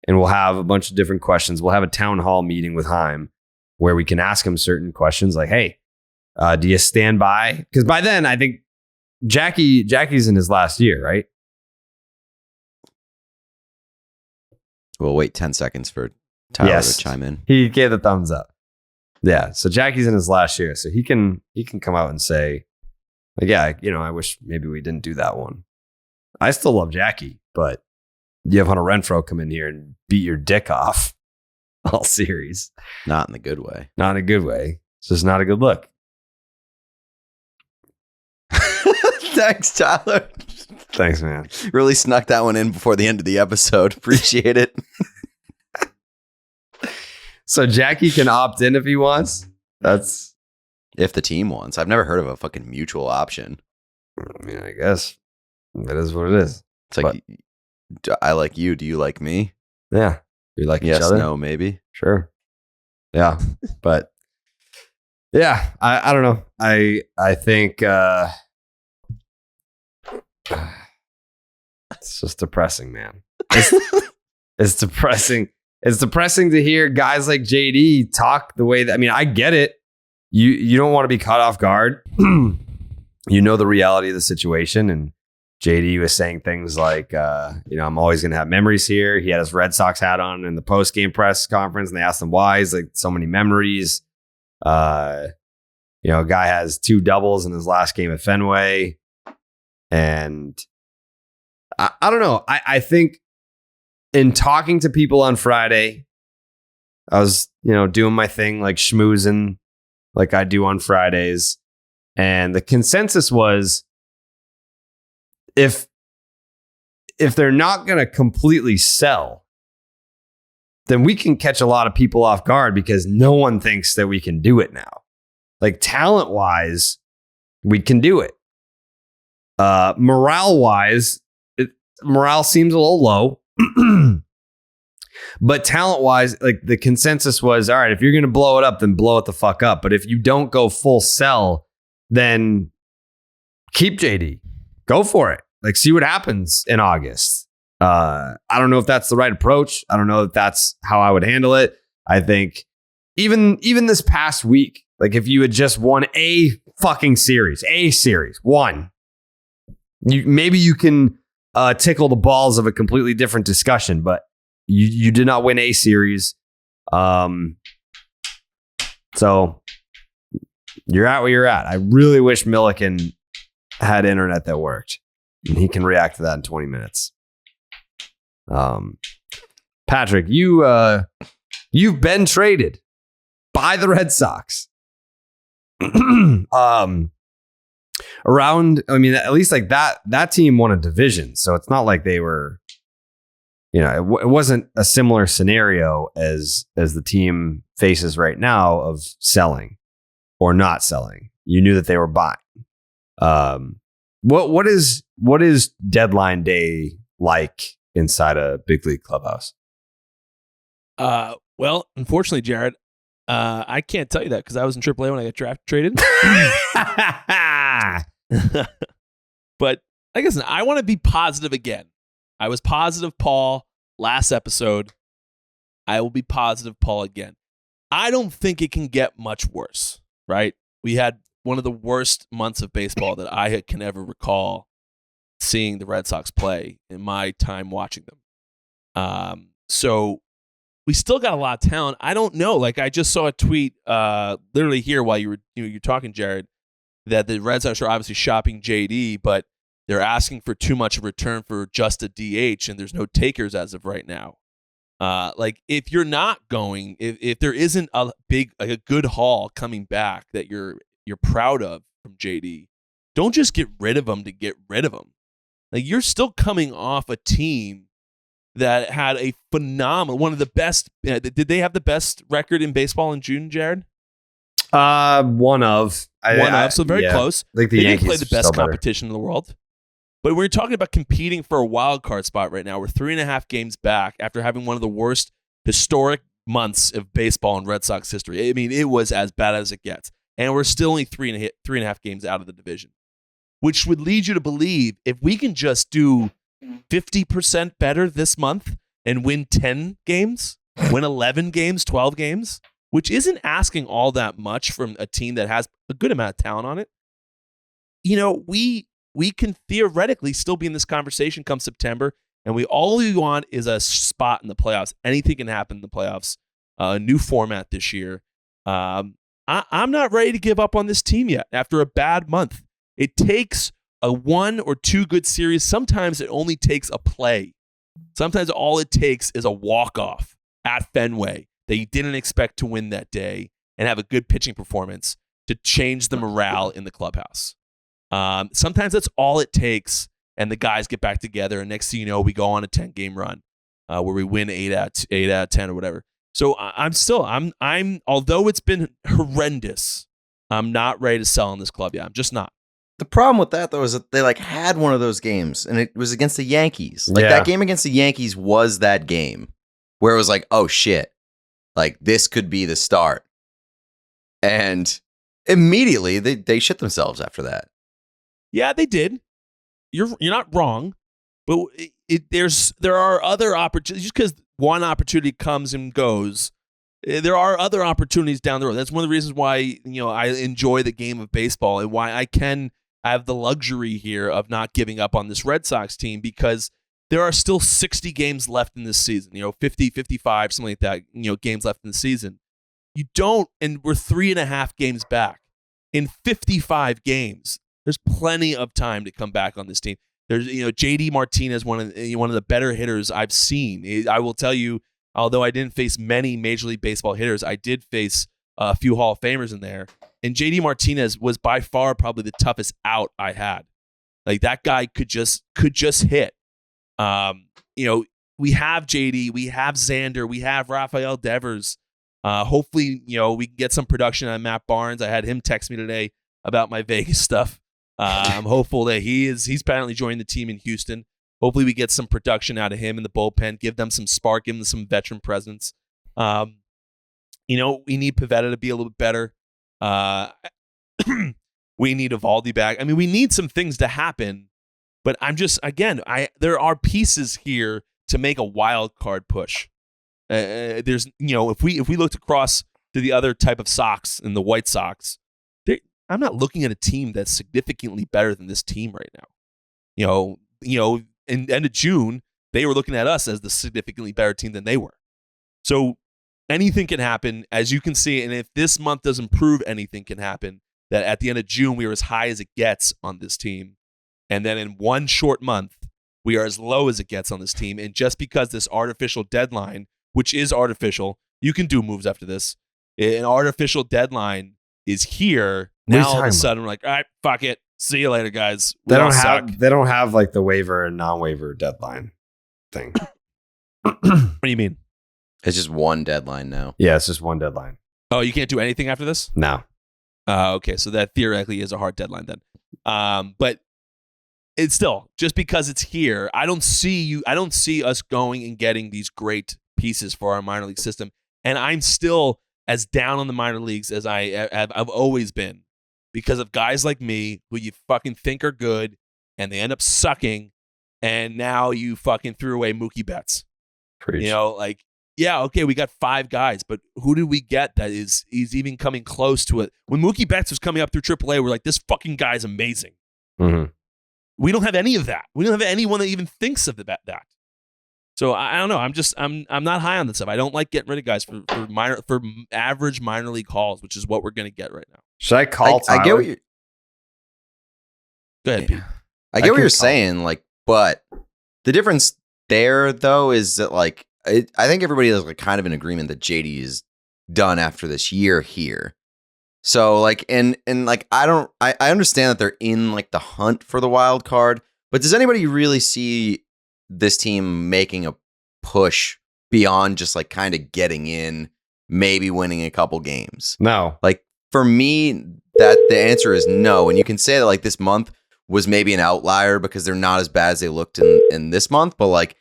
and we'll have a bunch of different questions. We'll have a town hall meeting with Chaim. where we can ask him certain questions like, hey, do you stand by? Because by then, I think Jackie's in his last year, right? We'll wait 10 seconds for Tyler to chime in. He gave the thumbs up. Yeah, so Jackie's in his last year, so he can come out and say, like, yeah, I wish maybe we didn't do that one. I still love Jackie, but you have Hunter Renfroe come in here and beat your dick off all series. Not in the good way. Not in a good way. It's just not a good look. Thanks, Tyler. Thanks, man. Really snuck that one in before the end of the episode. Appreciate it. So Jackie can opt in if he wants. That's if the team wants. I've never heard of a fucking mutual option. I mean, I guess it is what it is. It's like, I like you. Do you like me? Yeah. You like each other? Yes, no, maybe. Sure. Yeah. But yeah, I don't know. I think it's just depressing, man. It's depressing. It's depressing to hear guys like JD talk the way that, I mean, I get it. You don't want to be caught off guard. You know the reality of the situation. And JD was saying things like, I'm always going to have memories here. He had his Red Sox hat on in the post-game press conference, and they asked him why. He's like, so many memories. A guy has 2 doubles in his last game at Fenway. And I don't know. I think in talking to people on Friday, I was, doing my thing, like schmoozing like I do on Fridays. And the consensus was, if they're not going to completely sell, then we can catch a lot of people off guard because no one thinks that we can do it now. Like talent-wise, we can do it. Morale-wise, morale seems a little low. But talent-wise, like the consensus was, all right, if you're going to blow it up, then blow it the fuck up. But if you don't go full sell, then keep JD. Go for it. Like, see what happens in August. I don't know if that's the right approach. I don't know if that's how I would handle it. I think even this past week, like if you had just won a series, one, maybe you can tickle the balls of a completely different discussion, but you did not win a series. So you're at where you're at. I really wish Milliken had internet that worked, and he can react to that in 20 minutes. Patrick, you've been traded by the Red Sox. Around, I mean, at least like that team won a division, so it's not like they were, it wasn't a similar scenario as the team faces right now of selling or not selling. You knew that they were buying. What is deadline day like inside a big league clubhouse? Well, unfortunately, Jared, I can't tell you that because I was in AAA when I got traded. But I guess I want to be positive again. I was positive Paul last episode. I will be positive Paul again. I don't think it can get much worse, right? We had one of the worst months of baseball that I can ever recall seeing the Red Sox play in my time watching them. So we still got a lot of talent. I don't know. Like I just saw a tweet literally here while you're talking, Jared, that the Red Sox are obviously shopping JD, but they're asking for too much of return for just a DH, and there's no takers as of right now. Like if you're not going, if there isn't a good haul coming back that you're proud of from JD, don't just get rid of him to get rid of him. Like you're still coming off a team that had a phenomenal, one of the best. Did they have the best record in baseball in June, Jared? One of. So very close. Like they Yankees didn't play the best better competition in the world. But we're talking about competing for a wild card spot right now. We're 3.5 games back after having one of the worst historic months of baseball in Red Sox history. I mean, it was as bad as it gets. And we're still only 3.5 games out of the division, which would lead you to believe if we can just do 50% better this month and win 10 games, win 11 games, 12 games, which isn't asking all that much from a team that has a good amount of talent on it, you know, we can theoretically still be in this conversation come September, and all we want is a spot in the playoffs. Anything can happen in the playoffs. A new format this year. I'm not ready to give up on this team yet after a bad month. It takes a 1 or 2 good series. Sometimes it only takes a play. Sometimes all it takes is a walk-off at Fenway that you didn't expect to win that day and have a good pitching performance to change the morale in the clubhouse. Sometimes that's all it takes, and the guys get back together, and next thing you know, we go on a 10-game run where we win 8 out of 10 or whatever. So I'm although it's been horrendous, I'm not ready to sell in this club yet. I'm just not. The problem with that, though, is that they had one of those games, and it was against the Yankees. That game against the Yankees was that game where it was like, oh, shit. This could be the start. And immediately, they shit themselves after that. Yeah, they did. You're not wrong. But there are other opportunities. Just because one opportunity comes and goes, there are other opportunities down the road. That's one of the reasons why I enjoy the game of baseball and why I have the luxury here of not giving up on this Red Sox team, because there are still 60 games left in this season, 50, 55, something like that, games left in the season. And we're 3.5 games back. In 55 games, there's plenty of time to come back on this team. There's, JD Martinez, one of the better hitters I've seen. I will tell you, although I didn't face many Major League Baseball hitters, I did face a few Hall of Famers in there. And JD Martinez was by far probably the toughest out I had. That guy could just hit. We have JD, we have Xander, we have Rafael Devers. Hopefully, we can get some production on Matt Barnes. I had him text me today about my Vegas stuff. I'm hopeful that he's apparently joined the team in Houston. Hopefully we get some production out of him in the bullpen, give them some spark, give them some veteran presence. We need Pivetta to be a little bit better. We need Eovaldi back. I mean, we need some things to happen, but there are pieces here to make a wild card push. There's, if we looked across to the other type of Sox and the White Sox, I'm not looking at a team that's significantly better than this team right now. In end of June, they were looking at us as the significantly better team than they were. So anything can happen, as you can see. And if this month doesn't prove anything can happen, that at the end of June, we are as high as it gets on this team. And then in one short month, we are as low as it gets on this team. And just because this artificial deadline, which is artificial, you can do moves after this. An artificial deadline is here. Now all of a sudden, we're like, all right, fuck it. See you later, guys. They don't have the waiver and non-waiver deadline thing. What do you mean? It's just one deadline now. Yeah, it's just one deadline. Oh, you can't do anything after this? No. Okay, so that theoretically is a hard deadline then. But it's still, just because it's here, I don't see us going and getting these great pieces for our minor league system. And I'm still as down on the minor leagues as I've always been, because of guys like me who you fucking think are good and they end up sucking, and now you fucking threw away Mookie Betts. Preach. Yeah, okay, we got 5 guys, but who did we get that is even coming close to it? When Mookie Betts was coming up through AAA, we're like, this fucking guy's amazing. Mm-hmm. We don't have any of that. We don't have anyone that even thinks of that. So I don't know. I'm not high on this stuff. I don't like getting rid of guys for average minor league hauls, which is what we're going to get right now. Should I call Tyler? I get what you're. Go ahead, Pete. I get what you're saying, but the difference there, though, is that I think everybody is kind of in agreement that JD is done after this year here. So I understand that they're in the hunt for the wild card, but does anybody really see this team making a push beyond just kind of getting in, maybe winning a couple games? No. For me, that the answer is no. And you can say that this month was maybe an outlier because they're not as bad as they looked in this month, but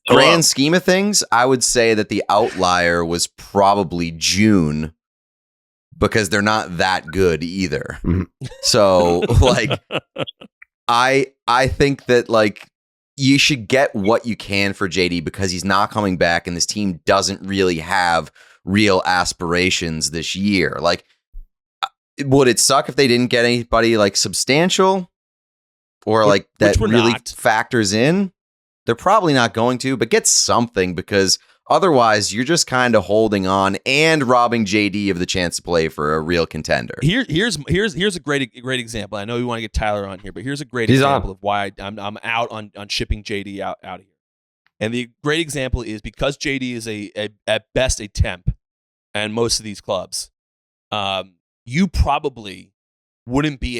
grand scheme of things, I would say that the outlier was probably June, because they're not that good either. Mm-hmm. So I think that you should get what you can for JD, because he's not coming back and this team doesn't really have real aspirations this year. Like, would it suck if they didn't get anybody like substantial or like that really factors in? They're probably not going to, but get something, because otherwise you're just kind of holding on and robbing JD of the chance to play for a real contender. Here's a great example. I know we want to get Tyler on here, but here's a great example of why I'm out on shipping JD out of here. And the great example is because JD is at best a temp, and most of these clubs, you probably wouldn't be.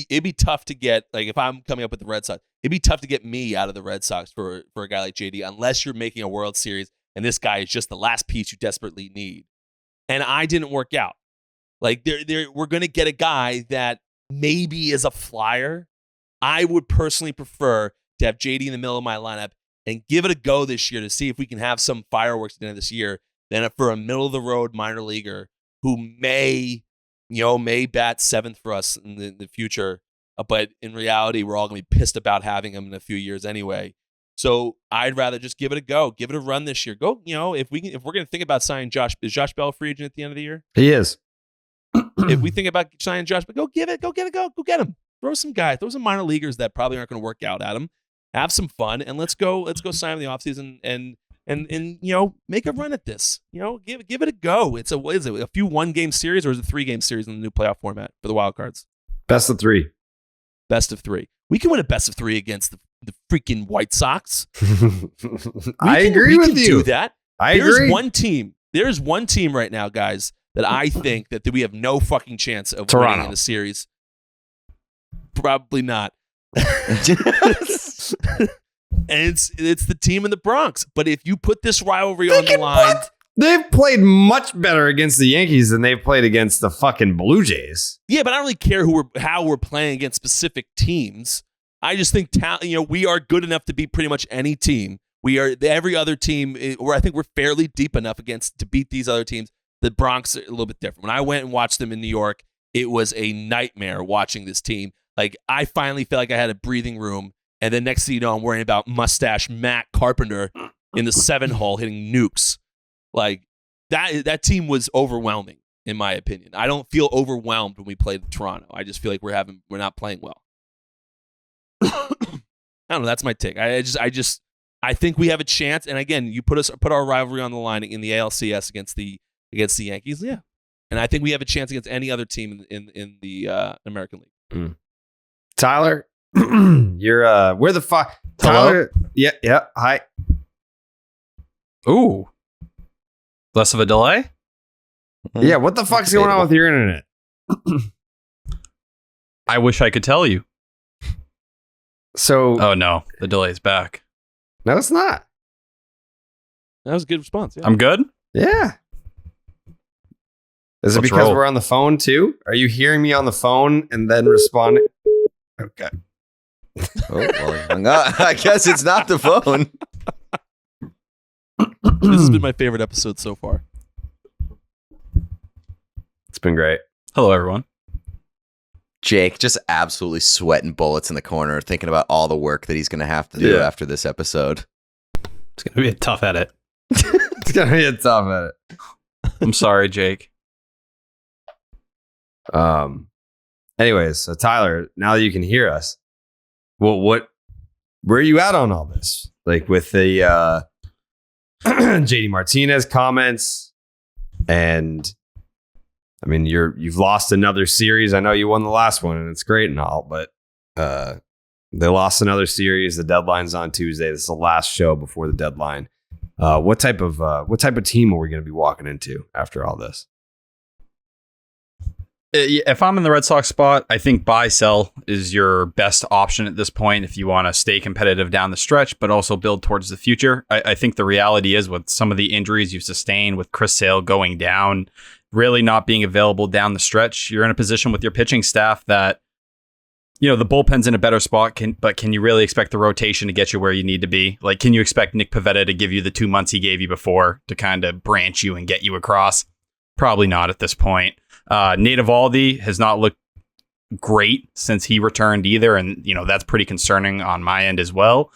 It'd be tough to get, like, if I'm coming up with the Red Sox, it'd be tough to get me out of the Red Sox for a guy like JD, unless you're making a World Series and this guy is just the last piece you desperately need. And I didn't work out. Like, we're going to get a guy that maybe is a flyer. I would personally prefer to have JD in the middle of my lineup and give it a go this year to see if we can have some fireworks at the end of this year than for a middle of the road minor leaguer who may bat seventh for us in the future. But in reality, we're all going to be pissed about having him in a few years anyway. So I'd rather just give it a go, give it a run this year. Go, if we're going to think about signing Josh, is Josh Bell a free agent at the end of the year? He is. If we think about signing Josh, but go get him. Throw some minor leaguers that probably aren't going to work out at him. Have some fun, and let's go sign him in the offseason and make a run at this. Give it a go. It's a few 1-game series, or is it 3-game series in the new playoff format for the wild cards? Best of 3. Best of 3. We can win a best of 3 against the freaking White Sox. I agree with you. We can do that. Agree. There's one team right now, guys, that I think that we have no fucking chance of winning in the series. Probably not. And it's the team in the Bronx. But if you put this rivalry on the line, they've played much better against the Yankees than they've played against the fucking Blue Jays. Yeah, but I don't really care how we're playing against specific teams. I just think we are good enough to beat pretty much any team. We are every other team, or I think we're fairly deep enough to beat these other teams. The Bronx are a little bit different. When I went and watched them in New York, it was a nightmare watching this team. Like, I finally felt like I had a breathing room, and then next thing you know, I'm worrying about mustache Matt Carpenter in the 7-hole hitting nukes. Like, that team was overwhelming, in my opinion. I don't feel overwhelmed when we played Toronto. I just feel like we're not playing well. I don't know. That's my take. I think we have a chance. And again, you put our rivalry on the line in the ALCS against the Yankees. Yeah. And I think we have a chance against any other team in the American League. Mm. Tyler, you're where the fuck? Tyler, yeah. Hi. Ooh, less of a delay. Yeah, what the fuck's going on with your internet? I wish I could tell you. So, oh no, the delay's back. No, it's not. That was a good response. Yeah. I'm good. Yeah. Is it because we're on the phone too? Are you hearing me on the phone and then responding? Okay. I guess it's not the phone. This has been my favorite episode so far. It's been great. Hello, everyone. Jake just absolutely sweating bullets in the corner, thinking about all the work that he's going to have to do after this episode. It's going to be a tough edit. It's going to be a tough edit. I'm sorry, Jake. Anyways, so Tyler, now that you can hear us, well, where are you at on all this? Like with the JD Martinez comments, and I mean, you've lost another series. I know you won the last one, and it's great and all, but they lost another series. The deadline's on Tuesday. This is the last show before the deadline. What type of team are we going to be walking into after all this? If I'm in the Red Sox spot, I think buy sell is your best option at this point if you want to stay competitive down the stretch, but also build towards the future. I think the reality is with some of the injuries you've sustained, with Chris Sale going down, really not being available down the stretch, you're in a position with your pitching staff that, the bullpen's in a better spot, but can you really expect the rotation to get you where you need to be? Like, can you expect Nick Pivetta to give you the 2 months he gave you before to kind of branch you and get you across? Probably not at this point. Nate Eovaldi has not looked great since he returned either, and that's pretty concerning on my end as well.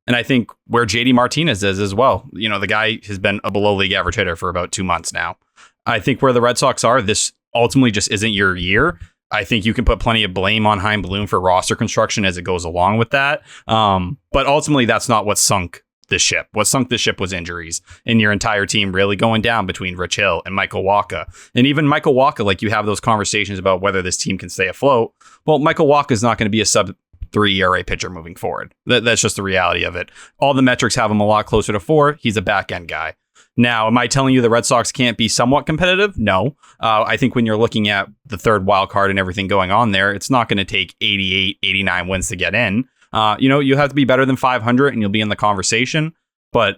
And I think where JD Martinez is as well. You know, the guy has been a below league average hitter for about 2 months now. I think where the Red Sox are, this ultimately just isn't your year. I think you can put plenty of blame on Chaim Bloom for roster construction as it goes along with that. But ultimately, that's not what sunk the ship. What sunk the ship was injuries and your entire team really going down between Rich Hill and Michael Wacha. And even Michael Wacha, like you have those conversations about whether this team can stay afloat. Well, Michael Wacha is not going to be a sub-3 ERA pitcher moving forward. That's just the reality of it. All the metrics have him a lot closer to 4. He's a back-end guy. Now, am I telling you the Red Sox can't be somewhat competitive? No. I think when you're looking at the third wild card and everything going on there, it's not going to take 88, 89 wins to get in. You have to be better than 500 and you'll be in the conversation. But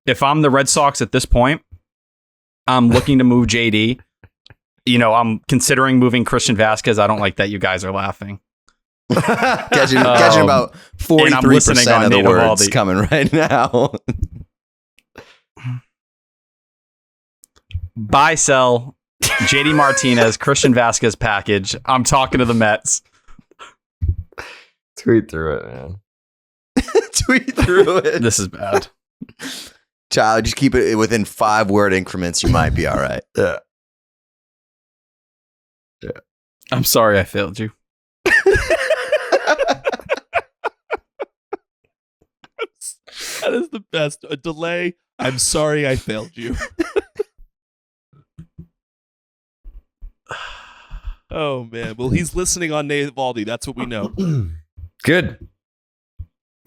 if I'm the Red Sox at this point, I'm looking to move JD. I'm considering moving Christian Vasquez. I don't like that you guys are laughing. catching about 43% of the words coming right now. Buy, sell, JD Martinez, Christian Vasquez package. I'm talking to the Mets. Tweet through it, man. Tweet through it. This is bad. Child, just keep it within 5-word increments. You might be all right. Yeah. I'm sorry I failed you. That is the best. A delay. I'm sorry I failed you. Oh, man. Well, he's listening on Nate Eovaldi. That's what we know. Good.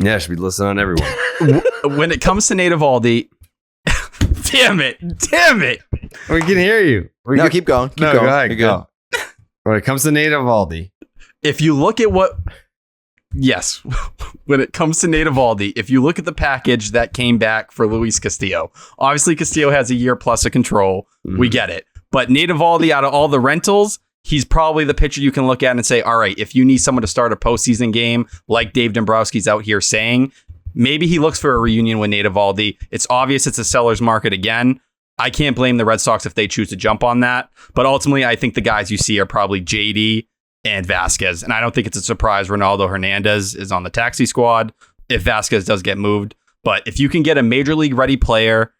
Yeah, should be listening on everyone. When it comes to Nate Eovaldi, damn it. We can hear you. Keep going. Go ahead. Go. When it comes to Nate Eovaldi. If you look at yes, when it comes to Nate Eovaldi, if you look at the package that came back for Luis Castillo, obviously Castillo has a year plus of control. Mm-hmm. We get it. But Nate Eovaldi, out of all the rentals, he's probably the pitcher you can look at and say, all right, if you need someone to start a postseason game, like Dave Dombrowski's out here saying, maybe he looks for a reunion with Nate Eovaldi. It's obvious it's a seller's market again. I can't blame the Red Sox if they choose to jump on that. But ultimately, I think the guys you see are probably JD and Vasquez. And I don't think it's a surprise Ronaldo Hernandez is on the taxi squad if Vasquez does get moved. But if you can get a major league ready player,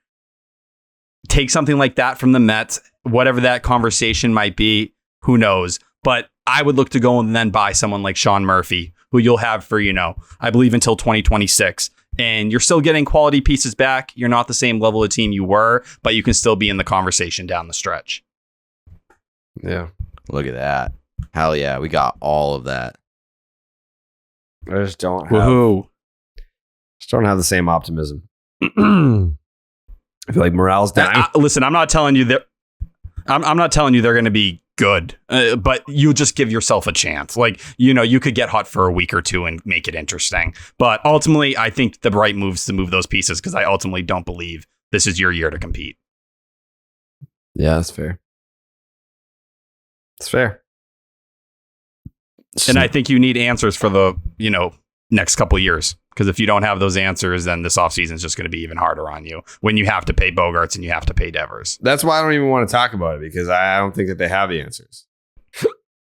take something like that from the Mets, whatever that conversation might be, who knows? But I would look to go and then buy someone like Sean Murphy, who you'll have for, I believe until 2026. And you're still getting quality pieces back. You're not the same level of team you were, but you can still be in the conversation down the stretch. Yeah. Look at that. Hell yeah. We got all of that. I just don't have, Woohoo. the same optimism. I feel like morale's down. Listen, I'm not telling you that. I'm not telling you they're going to be good, but you just give yourself a chance. Like, you could get hot for a week or two and make it interesting. But ultimately, I think the right moves to move those pieces because I ultimately don't believe this is your year to compete. Yeah, that's fair. It's fair. And I think you need answers for the, next couple of years. Because if you don't have those answers, then this offseason is just going to be even harder on you when you have to pay Bogarts and you have to pay Devers. That's why I don't even want to talk about it because I don't think that they have the answers.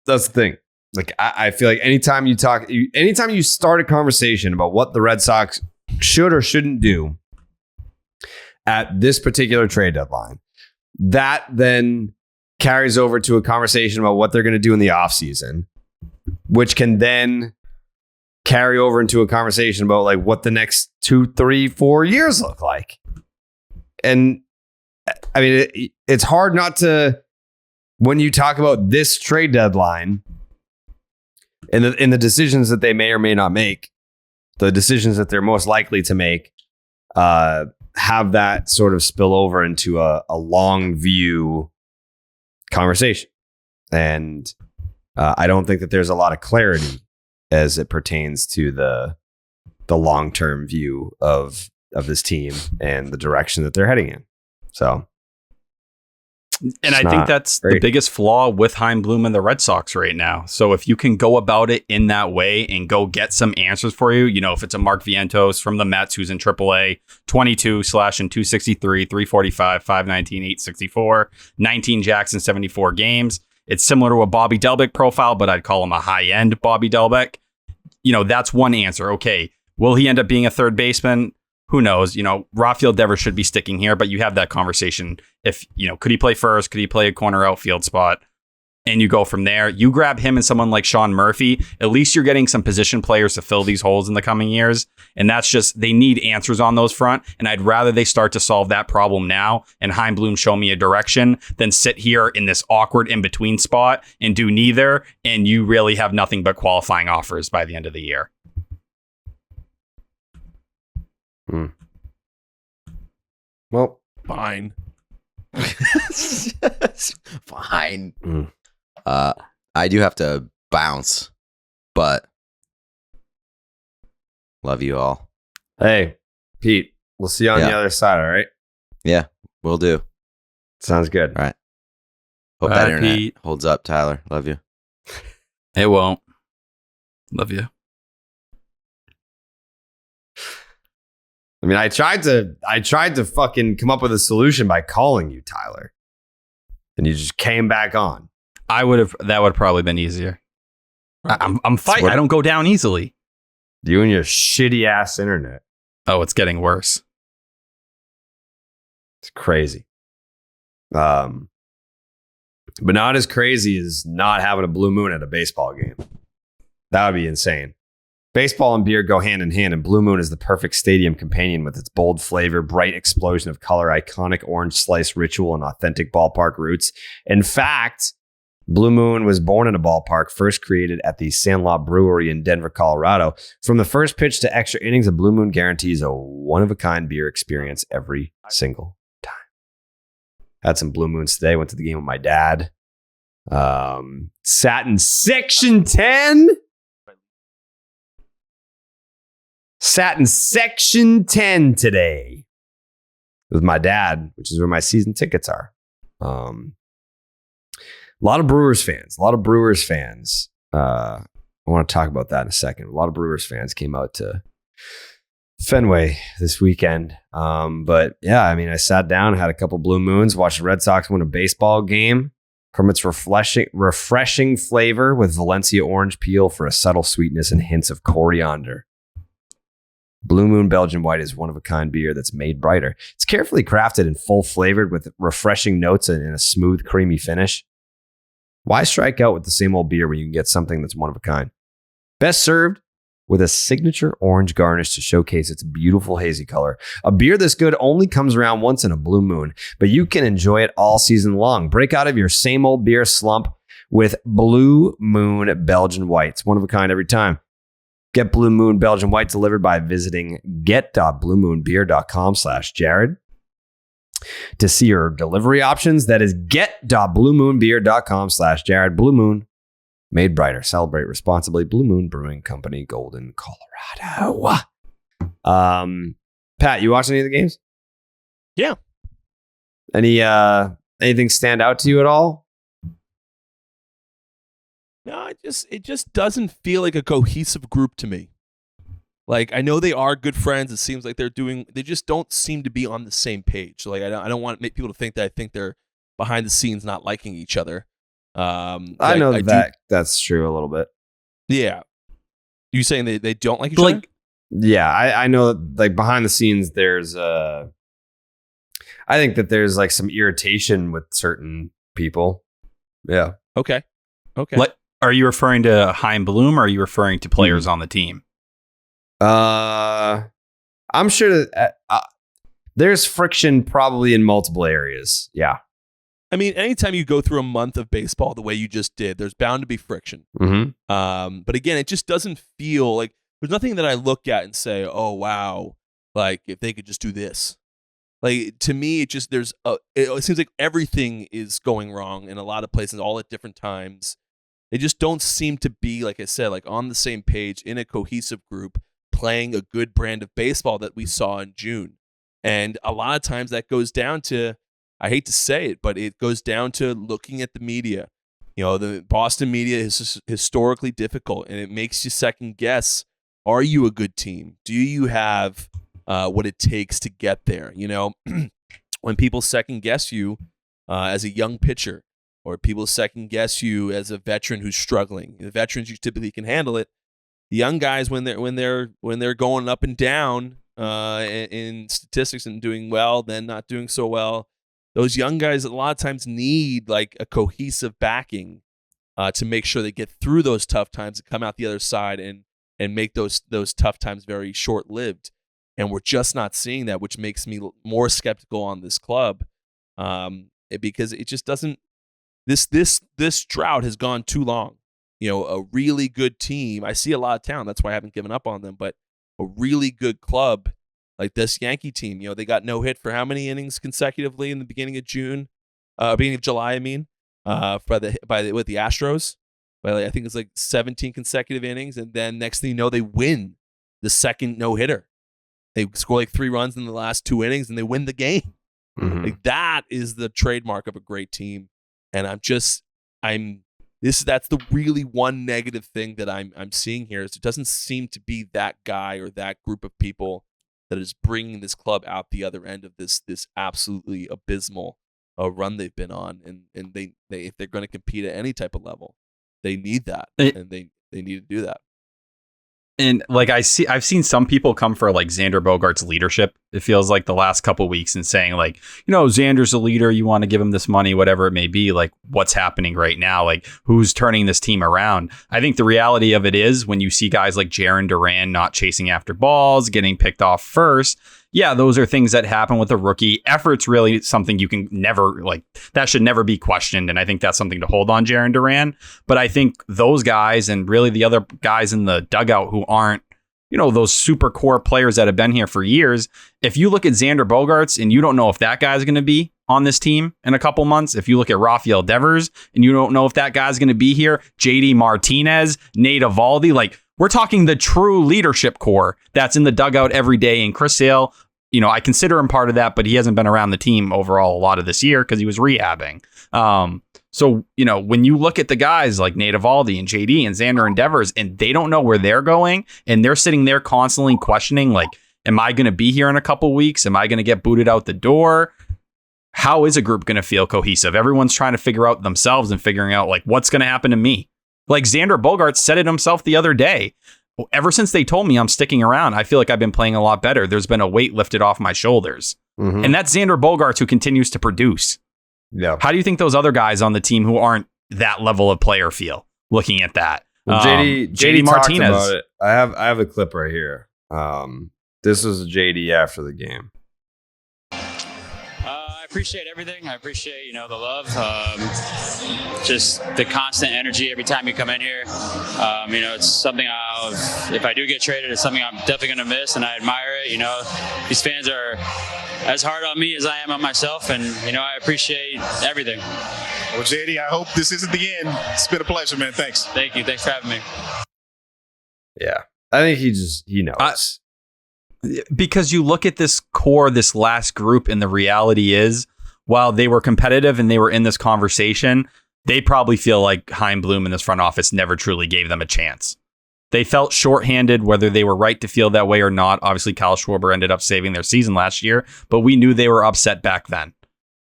That's the thing. Like, I feel like anytime you start a conversation about what the Red Sox should or shouldn't do at this particular trade deadline, that then carries over to a conversation about what they're going to do in the offseason, which can then carry over into a conversation about like what the next 2, 3, 4 years look like. And I mean, it's hard not to, when you talk about this trade deadline and the decisions that they may or may not make, the decisions that they're most likely to make, have that sort of spill over into a long view conversation. And I don't think that there's a lot of clarity as it pertains to the long-term view of this team and the direction that they're heading in. So, and I think that's the biggest flaw with Chaim Bloom and the Red Sox right now. So if you can go about it in that way and go get some answers for you, if it's a Mark Vientos from the Mets who's in AAA, 22 slashing 263, 345, 519, 864, 19 Jackson 74 games. It's similar to a Bobby Delbeck profile, but I'd call him a high-end Bobby Delbeck. That's one answer. Okay, Will he end up being a third baseman? Who knows? Rafael Devers should be sticking here, but you have that conversation. If, could he play first? Could he play a corner outfield spot? And you go from there. You grab him and someone like Sean Murphy. At least you're getting some position players to fill these holes in the coming years. And that's just, they need answers on those front. And I'd rather they start to solve that problem now and Chaim Bloom show me a direction than sit here in this awkward in-between spot and do neither. And you really have nothing but qualifying offers by the end of the year. Well, fine. Fine. I do have to bounce, but love you all. Hey, Pete, we'll see you on the other side, all right? Yeah, will do. Sounds good. All right. Hope that internet holds up, Tyler. Love you. It won't. Love you. I mean, I tried to fucking come up with a solution by calling you, Tyler. And you just came back on. That would have probably been easier. I'm fighting. I don't go down easily. You and your shitty ass internet. Oh, it's getting worse. It's crazy. But not as crazy as not having a blue moon at a baseball game. That would be insane. Baseball and beer go hand in hand, and Blue Moon is the perfect stadium companion with its bold flavor, bright explosion of color, iconic orange slice ritual, and authentic ballpark roots. In fact, Blue Moon was born in a ballpark first created at the Sandlot Brewery in Denver, Colorado. From the first pitch to extra innings, a Blue Moon guarantees a one-of-a-kind beer experience every single time. Had some Blue Moons today. Went to the game with my dad. Sat in Section 10. Sat in Section 10 today with my dad, which is where my season tickets are. A lot of Brewers fans. I want to talk about that in a second. A lot of Brewers fans came out to Fenway this weekend. But yeah, I mean, I sat down, had a couple Blue Moons, watched the Red Sox win a baseball game from its refreshing flavor with Valencia orange peel for a subtle sweetness and hints of coriander. Blue Moon Belgian White is one-of-a-kind beer that's made brighter. It's carefully crafted and full-flavored with refreshing notes and a smooth, creamy finish. Why strike out with the same old beer when you can get something that's one-of-a-kind? Best served with a signature orange garnish to showcase its beautiful hazy color. A beer this good only comes around once in a blue moon, but you can enjoy it all season long. Break out of your same old beer slump with Blue Moon Belgian White. It's one-of-a-kind every time. Get Blue Moon Belgian White delivered by visiting get.bluemoonbeer.com/Jared. To see your delivery options, that is get.bluemoonbeer.com/Jared. Blue Moon, made brighter. Celebrate responsibly. Blue Moon Brewing Company, Golden, Colorado. Pat, you watch any of the games? Yeah. Anything stand out to you at all? No, it just doesn't feel like a cohesive group to me. Like, I know they are good friends. It seems like they just don't seem to be on the same page. Like, I don't want to make people to think that I think they're behind the scenes not liking each other. I know that's true a little bit. Yeah. You saying they don't like each other? Yeah, I know that, like, behind the scenes there's I think that there's like some irritation with certain people. Yeah. Okay. Are you referring to Chaim Bloom or are you referring to players on the team? I'm sure that there's friction probably in multiple areas. Yeah. I mean, anytime you go through a month of baseball the way you just did, there's bound to be friction. Mm-hmm. But again, it just doesn't feel like there's nothing that I look at and say, oh, wow, like if they could just do this. Like, to me, it seems like everything is going wrong in a lot of places, all at different times. They just don't seem to be, like I said, like on the same page in a cohesive group playing a good brand of baseball that we saw in June. And a lot of times that goes down to, I hate to say it, but it goes down to looking at the media. You know, the Boston media is historically difficult, and it makes you second guess, are you a good team? Do you have what it takes to get there? You know, when people second guess you as a young pitcher, or people second guess you as a veteran who's struggling. The veterans, you typically can handle it. young guys when they're going up and down in statistics and doing well, then not doing so well. Those young guys a lot of times need like a cohesive backing to make sure they get through those tough times and come out the other side and make those tough times very short lived. And we're just not seeing that, which makes me more skeptical on this club because it just doesn't. This drought has gone too long. A really good team. I see a lot of talent. That's why I haven't given up on them. But a really good club like this Yankee team, they got no hit for how many innings consecutively in the beginning of July. I mean, with the Astros. I think it's like 17 consecutive innings, and then next thing you know, they win the second no hitter. They score like 3 runs in the last 2 innings, and they win the game. Mm-hmm. Like that is the trademark of a great team. And that's the really one negative thing that I'm seeing here is it doesn't seem to be that guy or that group of people that is bringing this club out the other end of this absolutely abysmal run they've been on. And they if they're going to compete at any type of level, they need that, and they need to do that. And like I've seen some people come for like Xander Bogaerts' leadership. It feels like the last couple of weeks and saying like, Xander's a leader. You want to give him this money, whatever it may be. Like what's happening right now? Like who's turning this team around? I think the reality of it is when you see guys like Jarren Duran not chasing after balls, getting picked off first. Yeah, those are things that happen with a rookie. Effort's really something you can never, that should never be questioned. And I think that's something to hold on Jarren Duran. But I think those guys and really the other guys in the dugout who aren't, those super core players that have been here for years, if you look at Xander Bogaerts and you don't know if that guy's going to be on this team in a couple months, if you look at Rafael Devers and you don't know if that guy's going to be here, JD Martinez, Nate Eovaldi, we're talking the true leadership core that's in the dugout every day. And Chris Sale, I consider him part of that, but he hasn't been around the team overall a lot of this year because he was rehabbing. So, when you look at the guys like Nate Eovaldi and JD and Xander and Devers, and they don't know where they're going, and they're sitting there constantly questioning, am I going to be here in a couple weeks? Am I going to get booted out the door? How is a group going to feel cohesive? Everyone's trying to figure out themselves and figuring out what's going to happen to me. Xander Bogaerts said it himself the other day. Ever since they told me I'm sticking around, I feel like I've been playing a lot better. There's been a weight lifted off my shoulders. Mm-hmm. And that's Xander Bogaerts who continues to produce. Yeah. How do you think those other guys on the team who aren't that level of player feel looking at that? Well, JD Martinez. About it. I have a clip right here. This was JD after the game. I appreciate everything. I appreciate, the love, just the constant energy every time you come in here. It's something if I do get traded, it's something I'm definitely going to miss, and I admire it. These fans are as hard on me as I am on myself, and, I appreciate everything. Well, JD, I hope this isn't the end. It's been a pleasure, man. Thanks. Thank you. Thanks for having me. Yeah. I think he knows. Because you look at this core, this last group, and the reality is, while they were competitive and they were in this conversation, they probably feel like Chaim Bloom in this front office never truly gave them a chance. They felt shorthanded, whether they were right to feel that way or not. Obviously, Kyle Schwarber ended up saving their season last year, but we knew they were upset back then.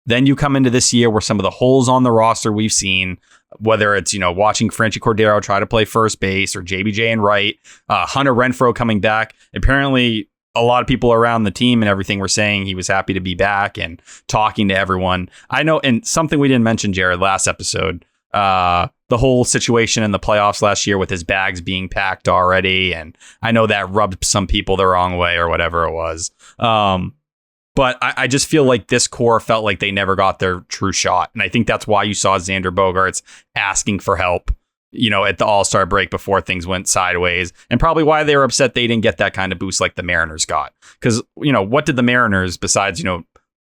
Then you come into this year where some of the holes on the roster we've seen, whether it's, watching Franchi Cordero try to play first base or JBJ and right, Hunter Renfroe coming back. Apparently, a lot of people around the team and everything were saying he was happy to be back and talking to everyone. I know, and something we didn't mention, Jared, last episode, the whole situation in the playoffs last year with his bags being packed already. And I know that rubbed some people the wrong way or whatever it was. But I just feel like this core felt like they never got their true shot. And I think that's why you saw Xander Bogaerts asking for help, at the All-Star break before things went sideways, and probably why they were upset they didn't get that kind of boost like the Mariners got. Because, what did the Mariners, besides,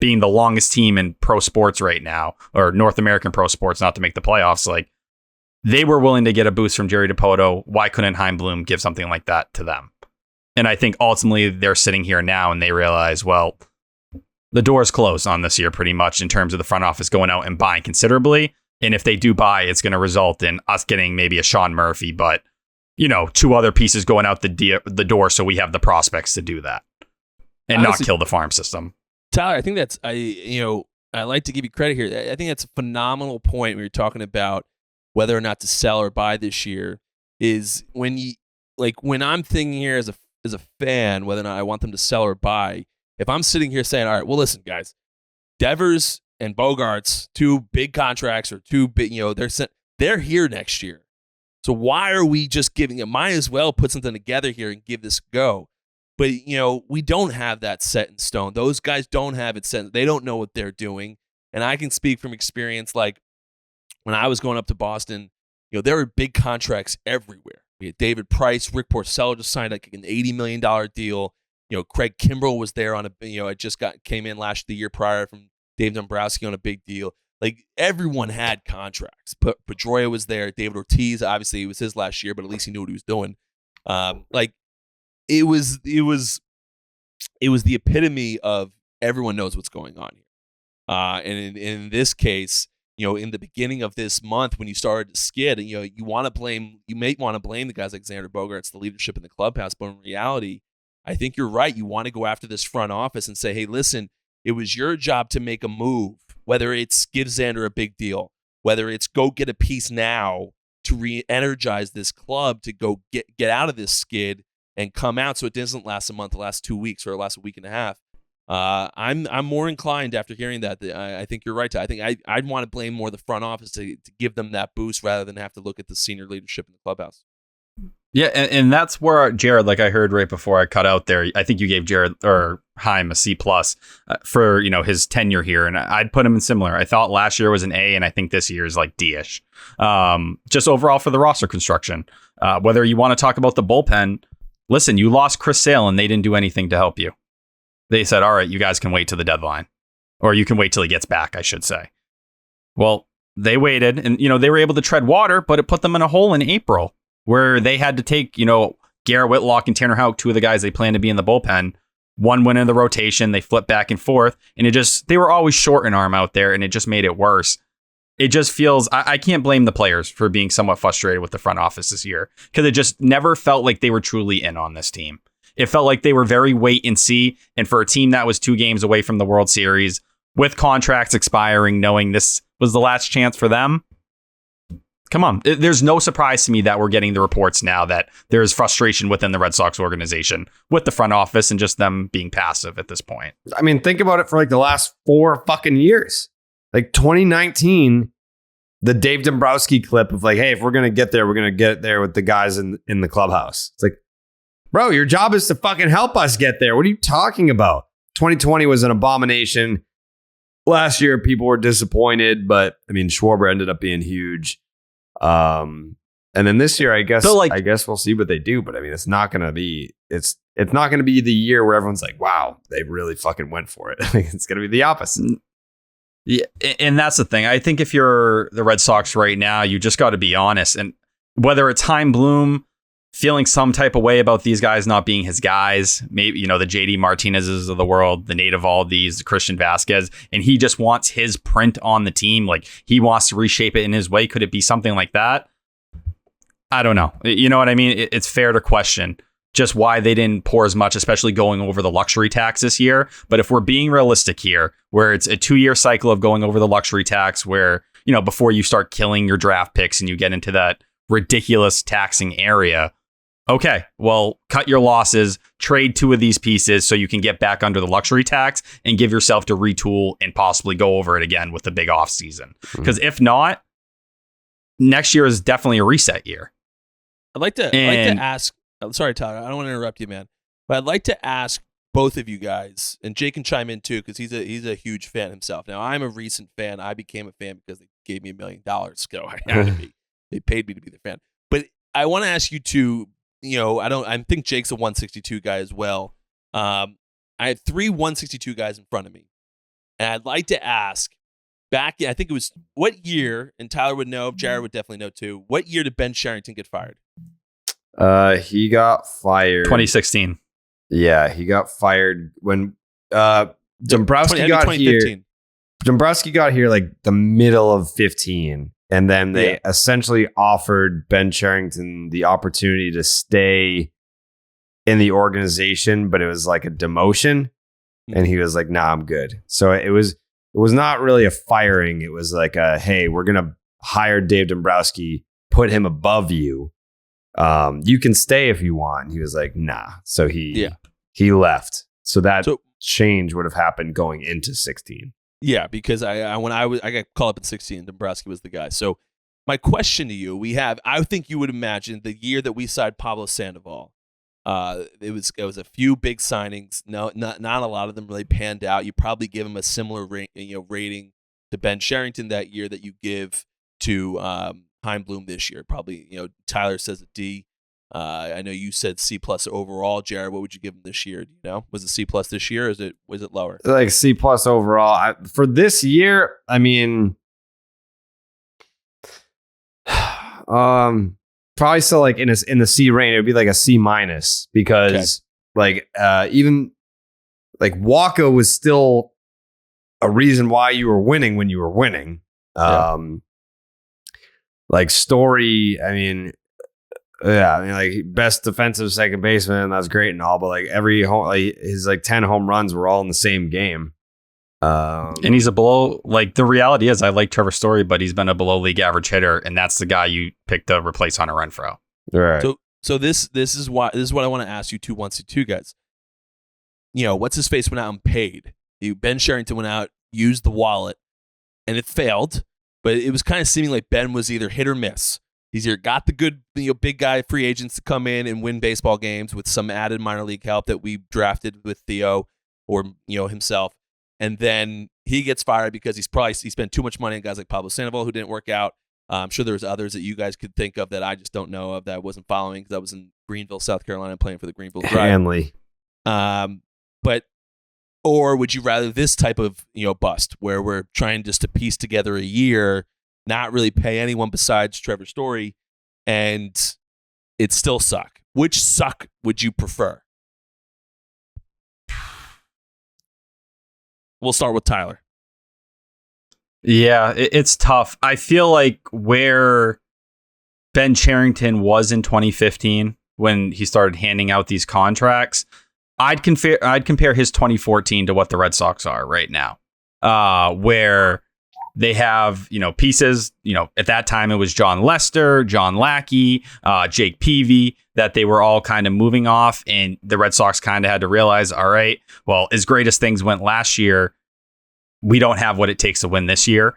being the longest team in pro sports right now, or North American pro sports, not to make the playoffs, they were willing to get a boost from Jerry Dipoto. Why couldn't Chaim Bloom give something like that to them? And I think ultimately they're sitting here now and they realize, well, the door's closed on this year pretty much in terms of the front office going out and buying considerably. And if they do buy, it's going to result in us getting maybe a Sean Murphy, but, 2 other pieces going out the door. So we have the prospects to do that and honestly, not kill the farm system. Tyler, I think that's, I like to give you credit here. I think that's a phenomenal point when you're talking about whether or not to sell or buy this year is when like when I'm thinking here as a fan, whether or not I want them to sell or buy, if I'm sitting here saying, all right, well, listen, guys, Devers and Bogarts, 2 big contracts or 2 big, they're here next year. So why are we just giving it? Might as well put something together here and give this a go. But, we don't have that set in stone. Those guys don't have it set. They don't know what they're doing. And I can speak from experience, like when I was going up to Boston, there were big contracts everywhere. We had David Price, Rick Porcello just signed like an $80 million deal. Craig Kimbrell was there on came in the year prior from Dave Dombrowski on a big deal. Like everyone had contracts. Pedroia was there. David Ortiz, obviously it was his last year, but at least he knew what he was doing. It was the epitome of everyone knows what's going on here. And in this case, in the beginning of this month when you started to skid, you may want to blame the guys like Xander Bogaerts, the leadership in the clubhouse, but in reality, I think you're right. You want to go after this front office and say, hey, listen, it was your job to make a move, whether it's give Xander a big deal, whether it's go get a piece now to re-energize this club to go get out of this skid and come out so it doesn't last a month, the last 2 weeks or last a week and a half. I'm more inclined after hearing that. I think you're right. I think I'd want to blame more the front office to give them that boost rather than have to look at the senior leadership in the clubhouse. Yeah, and that's where Jared, like I heard right before I cut out there, I think you gave Jared or Chaim a C+ for his tenure here, and I'd put him in similar. I thought last year was an A, and I think this year is like D-ish. Just overall for the roster construction. Whether you want to talk about the bullpen, listen, you lost Chris Sale, and they didn't do anything to help you. They said, all right, you guys can wait till the deadline. Or you can wait till he gets back, I should say. Well, they waited, and they were able to tread water, but it put them in a hole in April where they had to take, Garrett Whitlock and Tanner Houck, 2 of the guys they planned to be in the bullpen. One went in the rotation, they flipped back and forth, and they were always short an arm out there, and it just made it worse. It just feels, I can't blame the players for being somewhat frustrated with the front office this year, because it just never felt like they were truly in on this team. It felt like they were very wait and see. And for a team that was 2 games away from the World Series with contracts expiring, knowing this was the last chance for them. Come on. There's no surprise to me that we're getting the reports now that there's frustration within the Red Sox organization with the front office and just them being passive at this point. I mean, think about it for like the last 4 fucking years. Like 2019, the Dave Dombrowski clip of like, hey, if we're going to get there, we're going to get there with the guys in the clubhouse. It's like, bro, your job is to fucking help us get there. What are you talking about? 2020 was an abomination. Last year, people were disappointed, but I mean, Schwarber ended up being huge. And then this year, I guess we'll see what they do. But I mean, it's not going to be the year where everyone's like, wow, they really fucking went for it. It's going to be the opposite. Yeah, and that's the thing. I think if you're the Red Sox right now, you just got to be honest. And whether it's Chaim Bloom feeling some type of way about these guys not being his guys, maybe, the JD Martinez's of the world, the Nate Eovaldi's, the Christian Vasquez, and he just wants his print on the team. Like he wants to reshape it in his way. Could it be something like that? I don't know. You know what I mean? It's fair to question just why they didn't pour as much, especially going over the luxury tax this year. But if we're being realistic here, where it's a 2-year cycle of going over the luxury tax, where, before you start killing your draft picks and you get into that ridiculous taxing area, okay, well, cut your losses, trade 2 of these pieces so you can get back under the luxury tax and give yourself to retool and possibly go over it again with the big off season. Because if not, next year is definitely a reset year. I'd like to ask. I'm sorry, Tyler. I don't want to interrupt you, man. But I'd like to ask both of you guys, and Jake can chime in too, because he's a huge fan himself. Now, I'm a recent fan. I became a fan because they gave me $1 million. So I had to be. They paid me to be the fan. But I want to ask you two. I think Jake's a 162 guy as well. I have 3 162 guys in front of me, and I'd like to ask. Back, I think it was what year, and Tyler would know, Jared would definitely know too. What year did Ben Sherrington get fired? He got fired 2016. Yeah, he got fired when Dombrowski got here. Dombrowski got here like the middle of 15, and then they essentially offered Ben Sherrington the opportunity to stay in the organization, but it was like a demotion, and he was like, "Nah, I'm good." So it was not really a firing. It was like a, hey, we're gonna hire Dave Dombrowski, put him above you. You can stay if you want. And he was like, nah. So he left. So that change would have happened going into 16. Yeah, because I got called up at 16, Dombrowski was the guy. So my question to you, I think you would imagine the year that we signed Pablo Sandoval. It was a few big signings. No, not a lot of them really panned out. You probably give him a similar rating to Ben Sherrington that year that you give to Chaim Bloom this year. Probably, Tyler says a D. I know you said C+ overall. Jared, what would you give him this year? Do you know? Was it C+ this year, or was it lower? Like C+ overall. For this year, I mean, probably still like in the C range. It would be like a C- because even like Waka was still a reason why you were winning when you were winning. Like Story, I mean, like best defensive second baseman, that's great and all, but like his 10 home runs were all in the same game. And he's a below, like the reality is I like Trevor Story, but he's been a below league average hitter, and that's the guy you picked to replace Hunter Renfroe. Right. So this is what I want to ask you two guys. What's his face went out and paid. Ben Sherrington went out, used the wallet, and it failed. But it was kind of seeming like Ben was either hit or miss. He's either got the good, big guy free agents to come in and win baseball games with some added minor league help that we drafted with Theo or himself, and then he gets fired because he spent too much money on guys like Pablo Sandoval who didn't work out. I'm sure there's others that you guys could think of that I just don't know of that I wasn't following because I was in Greenville, South Carolina, playing for the Greenville Drive. Hanley. Or would you rather this type of bust where we're trying just to piece together a year, not really pay anyone besides Trevor Story, and it still suck? Which suck would you prefer? We'll start with Tyler. Yeah, it's tough. I feel like where Ben Sherrington was in 2015 when he started handing out these contracts, I'd compare his 2014 to what the Red Sox are right now, where they have, pieces, at that time it was John Lester, John Lackey, Jake Peavy, that they were all kind of moving off. And the Red Sox kind of had to realize, all right, well, as great as things went last year, we don't have what it takes to win this year.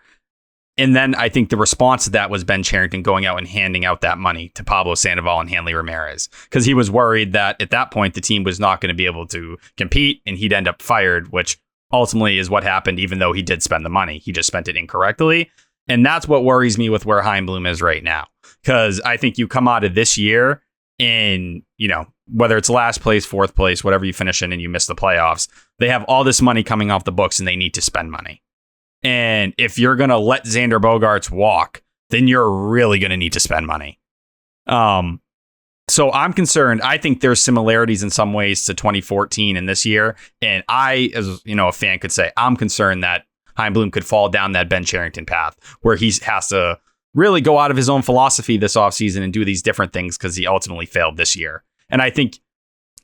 And then I think the response to that was Ben Sherrington going out and handing out that money to Pablo Sandoval and Hanley Ramirez, because he was worried that at that point the team was not going to be able to compete and he'd end up fired, which ultimately is what happened, even though he did spend the money. He just spent it incorrectly. And that's what worries me with where Chaim Bloom is right now, because I think you come out of this year in, whether it's last place, fourth place, whatever you finish in and you miss the playoffs, they have all this money coming off the books and they need to spend money. And if you're going to let Xander Bogaerts walk, then you're really going to need to spend money. So I'm concerned. I think there's similarities in some ways to 2014 and this year. And I, as a fan, could say I'm concerned that Chaim Bloom could fall down that Ben Sherrington path where he has to really go out of his own philosophy this offseason and do these different things because he ultimately failed this year. And I think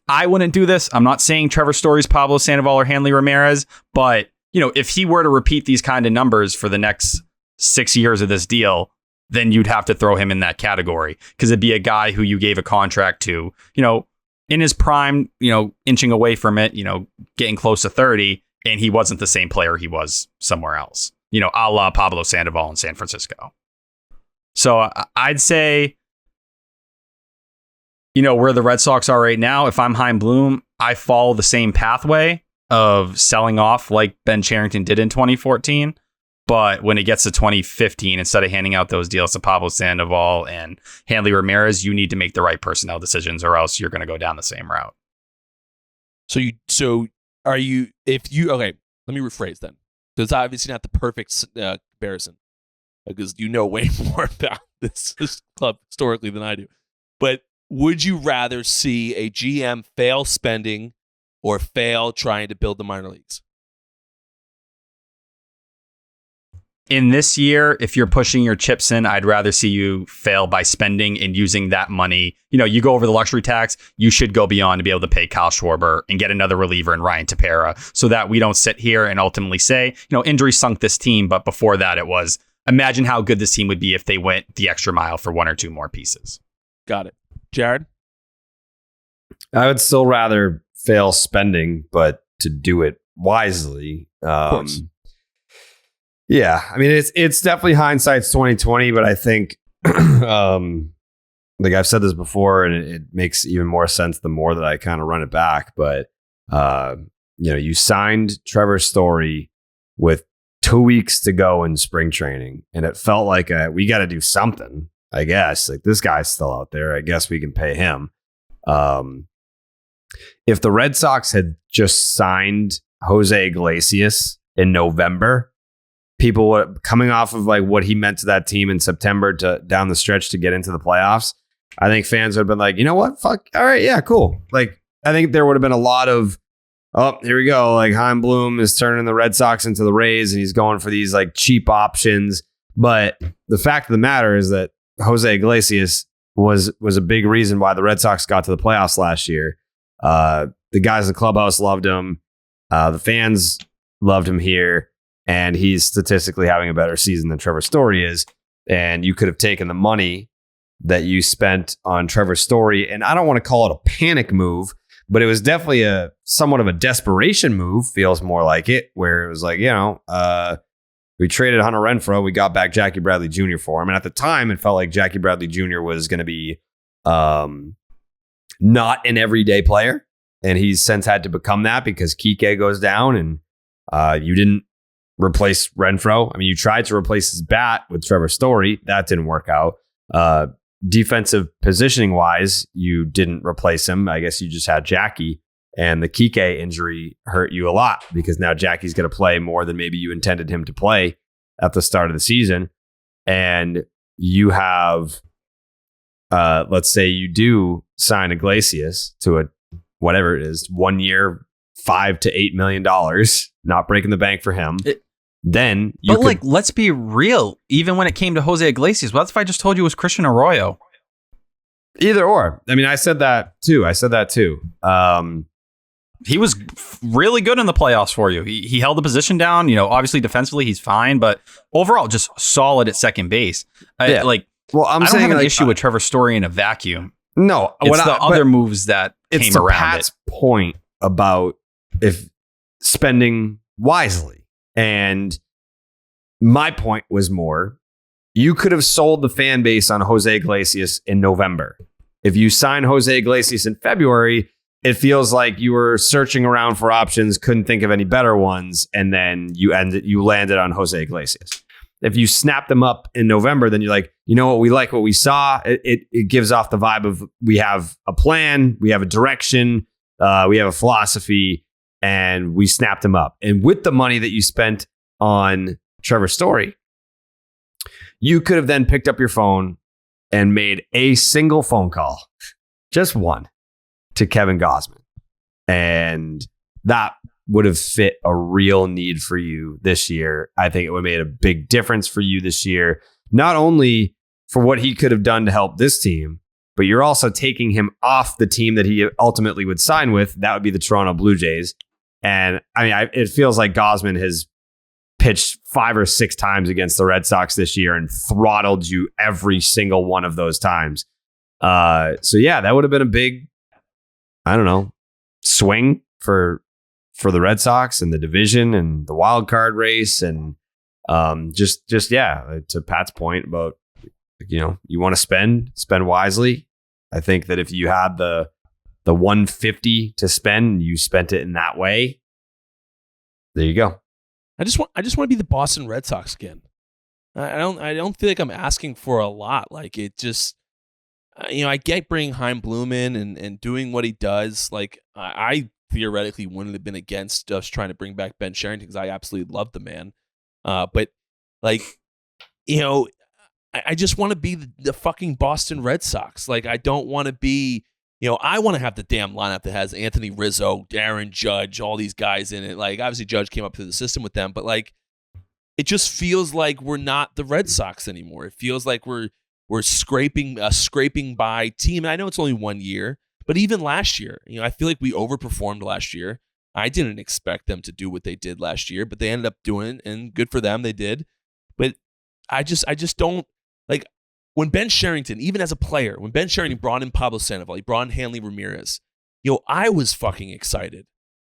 I wouldn't do this. I'm not saying Trevor Story's Pablo Sandoval or Hanley Ramirez, but if he were to repeat these kind of numbers for the next 6 years of this deal, then you'd have to throw him in that category because it'd be a guy who you gave a contract to, in his prime, inching away from it, getting close to 30, and he wasn't the same player he was somewhere else, a la Pablo Sandoval in San Francisco. So I'd say, where the Red Sox are right now, if I'm Chaim Bloom, I follow the same pathway of selling off like Ben Sherrington did in 2014. But when it gets to 2015, instead of handing out those deals to Pablo Sandoval and Hanley Ramirez, you need to make the right personnel decisions or else you're going to go down the same route. Okay, let me rephrase then. Because it's obviously not the perfect comparison because you know way more about this club historically than I do. But would you rather see a GM fail spending or fail trying to build the minor leagues? In this year, if you're pushing your chips in, I'd rather see you fail by spending and using that money. You go over the luxury tax, you should go beyond to be able to pay Kyle Schwarber and get another reliever in Ryan Tepera so that we don't sit here and ultimately say, injury sunk this team. But before that, it was imagine how good this team would be if they went the extra mile for one or two more pieces. Got it. Jared? I would still rather fail spending, but to do it wisely. Of course. Yeah, I mean it's definitely hindsight's 2020, but I think like I've said this before, and it makes even more sense the more that I kind of run it back. But you signed Trevor Story with 2 weeks to go in spring training, and it felt like we got to do something. I guess like this guy's still out there. I guess we can pay him. If the Red Sox had just signed Jose Iglesias in November, people were coming off of like what he meant to that team in September to down the stretch to get into the playoffs. I think fans would have been like, you know what? Fuck. All right. Yeah, cool. Like, I think there would have been a lot of, oh, here we go. Like Chaim Bloom is turning the Red Sox into the Rays and he's going for these like cheap options. But the fact of the matter is that Jose Iglesias was a big reason why the Red Sox got to the playoffs last year. The guys in the clubhouse loved him. The fans loved him here. And he's statistically having a better season than Trevor Story is. And you could have taken the money that you spent on Trevor Story. And I don't want to call it a panic move, but it was definitely a somewhat of a desperation move. Feels more like it, where it was like, we traded Hunter Renfroe. We got back Jackie Bradley Jr. for him. And at the time, it felt like Jackie Bradley Jr. was going to be not an everyday player. And he's since had to become that because Kike goes down and you didn't replace Renfroe. I mean, you tried to replace his bat with Trevor Story. That didn't work out. Defensive positioning wise, you didn't replace him. I guess you just had Jackie, and the Kike injury hurt you a lot because now Jackie's going to play more than maybe you intended him to play at the start of the season. And you have, let's say you do sign Iglesias to a, whatever it is, 1 year, $5 to $8 million, not breaking the bank for him. Then you But let's be real. Even when it came to Jose Iglesias, what if I just told you it was Christian Arroyo? Either or. I mean, I said that too. He was really good in the playoffs for you. He held the position down. Obviously defensively he's fine, but overall just solid at second base. Yeah. I don't have an issue with Trevor Story in a vacuum. No, it's the other moves that came around Pat's it. Point about if spending wisely. And my point was more, you could have sold the fan base on Jose Iglesias in November. If you sign Jose Iglesias in February, it feels like you were searching around for options, couldn't think of any better ones, and then you landed on Jose Iglesias. If you snap them up in November, then you're like, you know what, we like what we saw. It gives off the vibe of we have a plan, we have a direction, we have a philosophy, and we snapped them up. And with the money that you spent on Trevor Story, you could have then picked up your phone and made a single phone call, just one, to Kevin Gausman. And that would have fit a real need for you this year. I think it would have made a big difference for you this year, not only for what he could have done to help this team, but you're also taking him off the team that he ultimately would sign with. That would be the Toronto Blue Jays. And I mean, it feels like Gausman has pitched 5 or 6 times against the Red Sox this year and throttled you every single one of those times. So yeah, that would have been a big, swing for the Red Sox and the division and the wild card race. And to Pat's point about, you want to spend wisely. I think that if you had the 150 to spend, you spent it in that way. There you go. I just want to be the Boston Red Sox again. I don't feel like I'm asking for a lot. Like it just, I get bringing Chaim Bloom in and doing what he does. Like I theoretically wouldn't have been against us trying to bring back Ben Sherrington because I absolutely love the man. But like, I just want to be the fucking Boston Red Sox. Like I don't want to be. I want to have the damn lineup that has Anthony Rizzo, Aaron Judge, all these guys in it. Like, obviously, Judge came up through the system with them, but like, it just feels like we're not the Red Sox anymore. It feels like we're scraping by team. And I know it's only 1 year, but even last year, I feel like we overperformed last year. I didn't expect them to do what they did last year, but they ended up doing it, and good for them, they did. But I just don't like. when Ben Sherrington, even as a player, when Ben Sherrington brought in Pablo Sandoval, he brought in Hanley Ramirez, I was fucking excited.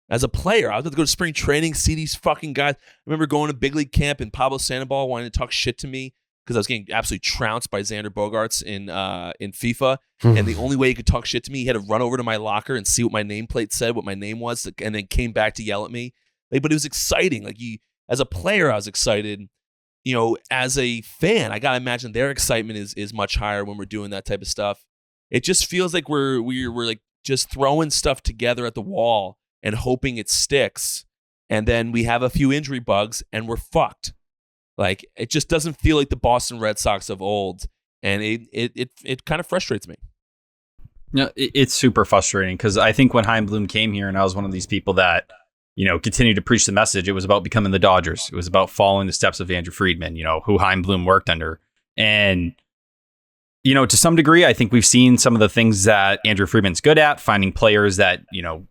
As a player, I was about to go to spring training, see these fucking guys. I remember going to big league camp and Pablo Sandoval wanting to talk shit to me because I was getting absolutely trounced by Xander Bogaerts in FIFA. And the only way he could talk shit to me, he had to run over to my locker and see what my nameplate said, what my name was, and then came back to yell at me. But it was exciting. As a player, I was excited. As a fan, I gotta imagine their excitement is much higher when we're doing that type of stuff. It just feels like we're like just throwing stuff together at the wall and hoping it sticks, and then we have a few injury bugs and we're fucked. It just doesn't feel like the Boston Red Sox of old, and it kind of frustrates me. No, it's super frustrating because I think when Chaim Bloom came here, and I was one of these people that continued to preach the message, it was about becoming the Dodgers. It was about following the steps of Andrew Friedman, who Chaim Bloom worked under, and to some degree, I think we've seen some of the things that Andrew Friedman's good at, finding players that,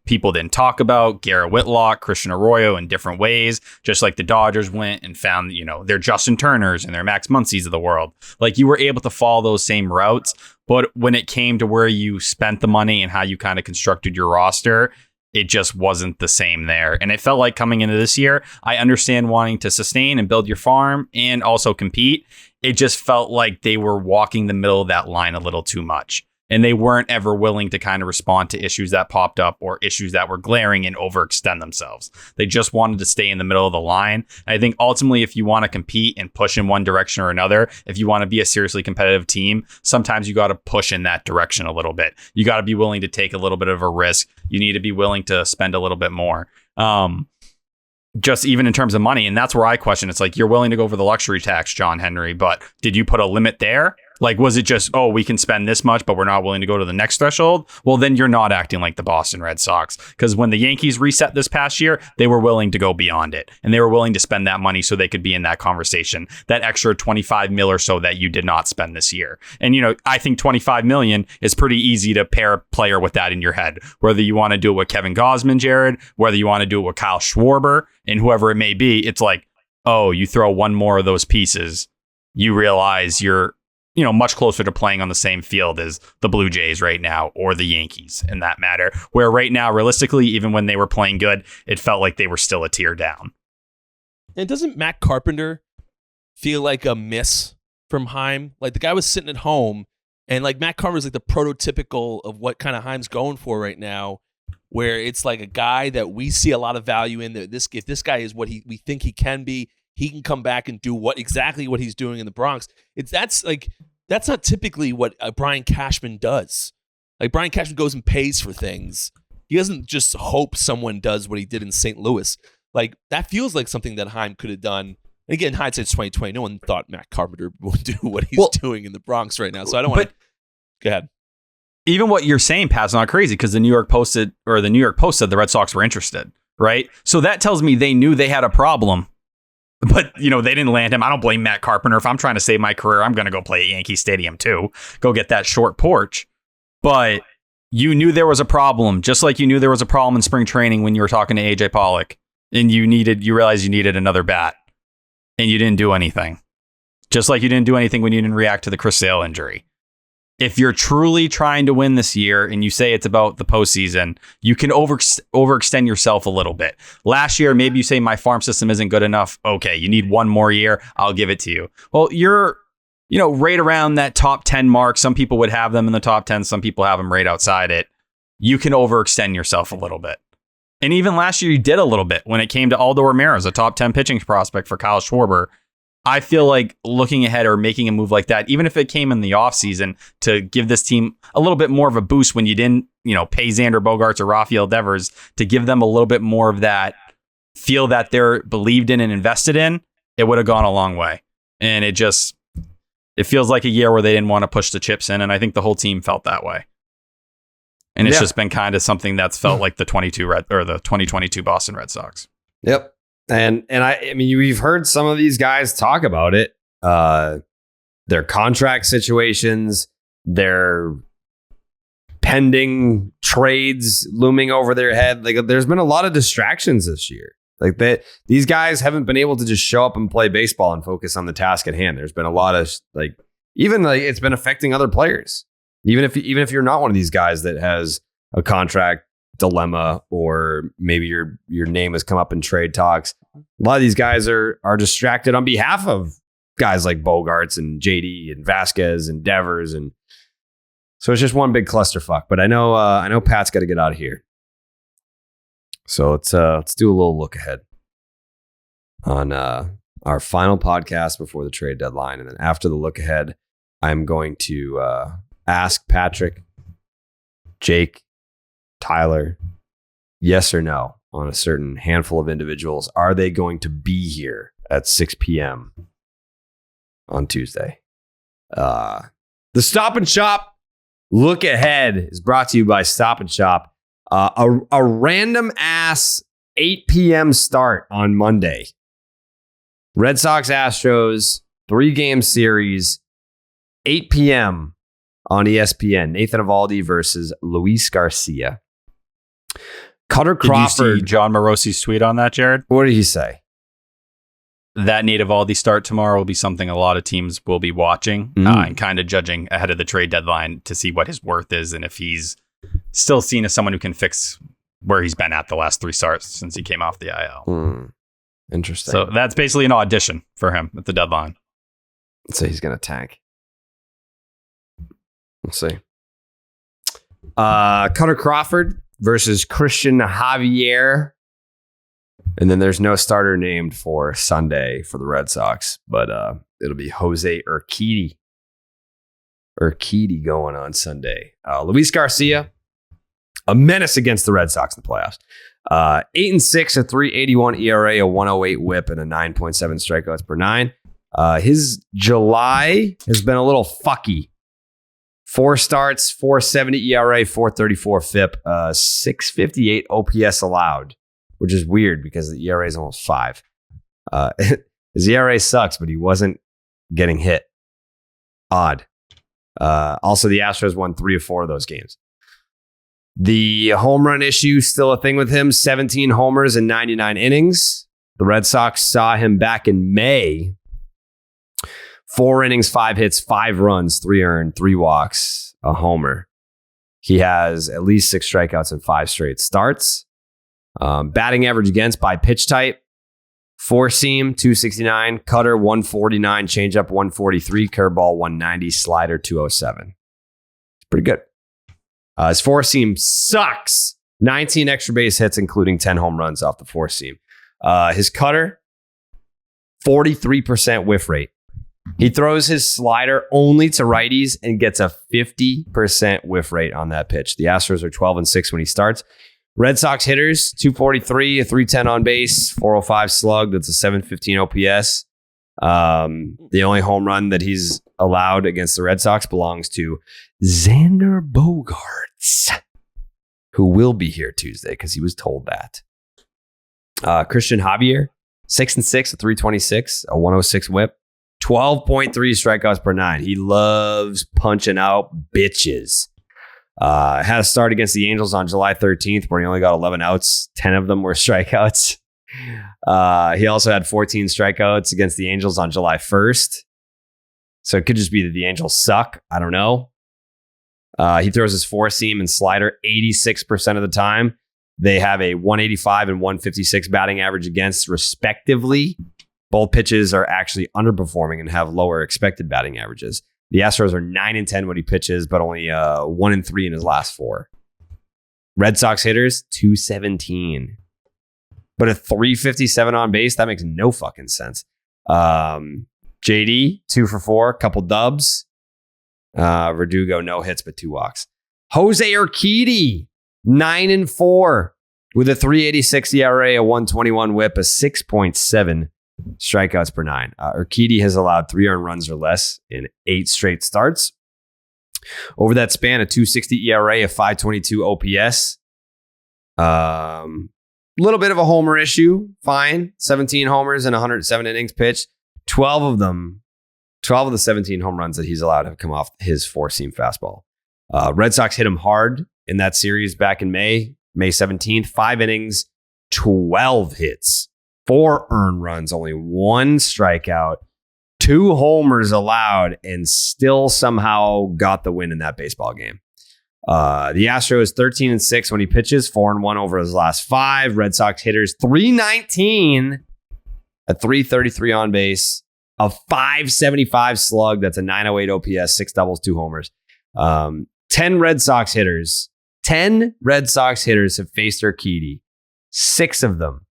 people didn't talk about, Garrett Whitlock, Christian Arroyo in different ways, just like the Dodgers went and found, their Justin Turners and their Max Muncies of the world. You were able to follow those same routes, but when it came to where you spent the money and how you kind of constructed your roster, it just wasn't the same there. And it felt like coming into this year, I understand wanting to sustain and build your farm and also compete. It just felt like they were walking the middle of that line a little too much. And they weren't ever willing to kind of respond to issues that popped up or issues that were glaring and overextend themselves. They just wanted to stay in the middle of the line. And I think ultimately, if you want to compete and push in one direction or another, if you want to be a seriously competitive team, sometimes you got to push in that direction a little bit. You got to be willing to take a little bit of a risk. You need to be willing to spend a little bit more. Just even in terms of money. And that's where I question. It's you're willing to go for the luxury tax, John Henry, but did you put a limit there? Was it just, we can spend this much, but we're not willing to go to the next threshold? Well, then you're not acting like the Boston Red Sox. Because when the Yankees reset this past year, they were willing to go beyond it. And they were willing to spend that money so they could be in that conversation, that extra 25 mil or so that you did not spend this year. And, I think 25 million is pretty easy to pair a player with that in your head, whether you want to do it with Kevin Gausman, Jared, whether you want to do it with Kyle Schwarber and whoever it may be. It's you throw one more of those pieces, you realize you're much closer to playing on the same field as the Blue Jays right now or the Yankees in that matter, where right now, realistically, even when they were playing good, it felt like they were still a tier down. And doesn't Matt Carpenter feel like a miss from Chaim? The guy was sitting at home, and Matt Carpenter's the prototypical of what kind of Chaim's going for right now, where it's a guy that we see a lot of value in. If this guy is what we think he can be, he can come back and do exactly what he's doing in the Bronx. That's not typically what Brian Cashman does. Brian Cashman goes and pays for things. He doesn't just hope someone does what he did in St. Louis. That feels like something that Chaim could have done. And again, hindsight's 2020. No one thought Matt Carpenter would do what he's doing in the Bronx right now. So I don't want to. Go ahead. Even what you're saying, Pat's not crazy because the New York Post said the Red Sox were interested, right? So that tells me they knew they had a problem. But, they didn't land him. I don't blame Matt Carpenter. If I'm trying to save my career, I'm going to go play at Yankee Stadium too. Go get that short porch. But you knew there was a problem, just like you knew there was a problem in spring training when you were talking to AJ Pollock and you realized you needed another bat and you didn't do anything. Just like you didn't do anything when you didn't react to the Chris Sale injury. If you're truly trying to win this year and you say it's about the postseason, you can overextend yourself a little bit. Last year, maybe you say my farm system isn't good enough. Okay, you need one more year. I'll give it to you. Well, you're, right around that top 10 mark. Some people would have them in the top 10. Some people have them right outside it. You can overextend yourself a little bit. And even last year, you did a little bit when it came to Aldo Ramirez, a top 10 pitching prospect for Kyle Schwarber. I feel like looking ahead or making a move like that, even if it came in the offseason to give this team a little bit more of a boost when you didn't, pay Xander Bogaerts or Rafael Devers, to give them a little bit more of that feel that they're believed in and invested in, it would have gone a long way. And it feels like a year where they didn't want to push the chips in. And I think the whole team felt that way. And it's just been kind of something that's felt like the 2022 Boston Red Sox. Yep. And I mean, we've heard some of these guys talk about it, their contract situations, their pending trades looming over their head. There's been a lot of distractions this year. These guys haven't been able to just show up and play baseball and focus on the task at hand. There's been a lot of even like it's been affecting other players. Even if you're not one of these guys that has a contract dilemma, or maybe your name has come up in trade talks, a lot of these guys are distracted on behalf of guys like Bogarts and JD and Vasquez and Devers, and so it's just one big clusterfuck. But I know Pat's got to get out of here, so let's do a little look ahead on our final podcast before the trade deadline, and then after the look ahead, I'm going to ask Patrick, Jake, Tyler, yes or no on a certain handful of individuals. Are they going to be here at 6 p.m. on Tuesday? The Stop and Shop look ahead is brought to you by Stop and Shop. A random ass 8 p.m. start on Monday. Red Sox Astros 3-game series, 8 p.m. on ESPN. Nathan Eovaldi versus Luis Garcia. Cutter Crawford. Did you see John Morosi's tweet on that, Jared? What did he say? That Nate Eovaldi start tomorrow will be something a lot of teams will be watching and kind of judging ahead of the trade deadline to see what his worth is and if he's still seen as someone who can fix where he's been at the last 3 starts since he came off the IL. Interesting. So that's basically an audition for him at the deadline. Let's say he's going to tank. We'll see. Cutter Crawford versus Christian Javier. And then there's no starter named for Sunday for the Red Sox, but it'll be Jose Urquidy. Urquidy going on Sunday. Luis Garcia, a menace against the Red Sox in the playoffs. 8-6, a 3.81 ERA, a 1.08 WHIP, and a 9.7 strikeouts per 9. His July has been a little fucky. 4 starts, 4.70 ERA, 4.34 FIP, 6.58 OPS allowed, which is weird because the ERA is almost 5. His ERA sucks, but he wasn't getting hit. Odd. Also, the Astros won 3 of 4 of those games. The home run issue still a thing with him. 17 homers in 99 innings. The Red Sox saw him back in May. 4 innings, 5 hits, 5 runs, 3 earned, 3 walks, a homer. He has at least 6 strikeouts in 5 straight starts. Batting average against by pitch type. 4-seam, 269. Cutter, 149. Changeup, 143. Curveball, 190. Slider, 207. It's pretty good. His 4-seam sucks. 19 extra base hits, including 10 home runs off the 4-seam. His cutter, 43% whiff rate. He throws his slider only to righties and gets a 50% whiff rate on that pitch. The Astros are 12-6 when he starts. Red Sox hitters, 243, a 310 on base, 405 slug. That's a 715 OPS. The only home run that he's allowed against the Red Sox belongs to Xander Bogaerts, who will be here Tuesday because he was told that. Christian Javier, 6-6, a 326, a 106 whip, 12.3 strikeouts per 9. He loves punching out bitches. Had a start against the Angels on July 13th where he only got 11 outs. 10 of them were strikeouts. He also had 14 strikeouts against the Angels on July 1st. So it could just be that the Angels suck. I don't know. He throws his 4-seam and slider 86% of the time. They have a 185 and 156 batting average against, respectively. Both pitches are actually underperforming and have lower expected batting averages. The Astros are 9-10 when he pitches, but only 1-3 in his last 4. Red Sox hitters, 217. But a 357 on base, that makes no fucking sense. JD, 2 for 4, couple dubs. Verdugo, no hits, but 2 walks. Jose Urquidy, 9-4 with a 386 ERA, a 121 whip, a 6.7 strikeouts per 9. Urquidy has allowed 3 earned runs or less in 8 straight starts. Over that span, a 260 ERA, a 522 OPS. Little bit of a homer issue. Fine. 17 homers and 107 innings pitched. 12 of the 17 home runs that he's allowed have come off his 4-seam fastball. Red Sox hit him hard in that series back in May 17th. 5 innings, 12 hits, 4 earned runs, only 1 strikeout. 2 homers allowed and still somehow got the win in that baseball game. The Astros 13-6 when he pitches, 4-1 over his last 5. Red Sox hitters 319, a 333 on base, a 575 slug. That's a 908 OPS, 6 doubles, 2 homers. 10 Red Sox hitters have faced Urquidy. 6 of them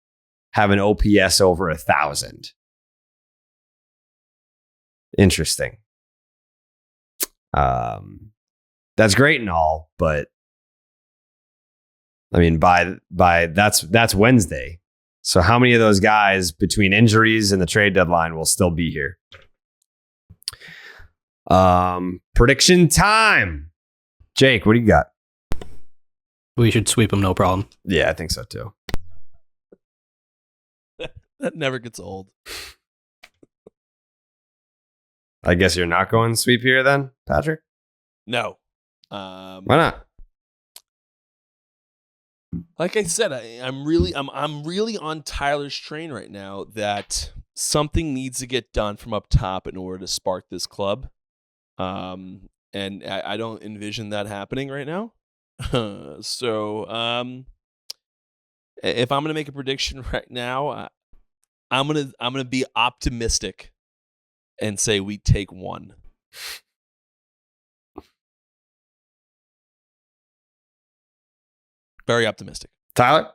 have an OPS over 1,000. Interesting. That's great and all, but I mean, by that's Wednesday. So how many of those guys between injuries and the trade deadline will still be here? Prediction time. Jake, what do you got? We should sweep them, no problem. Yeah, I think so too. That never gets old. I guess you're not going sweep here then, Patrick? No. Why not? Like I said, I'm really on Tyler's train right now that something needs to get done from up top in order to spark this club. And I don't envision that happening right now. So if I'm gonna make a prediction right now, I'm gonna be optimistic and say we take 1. Very optimistic. Tyler?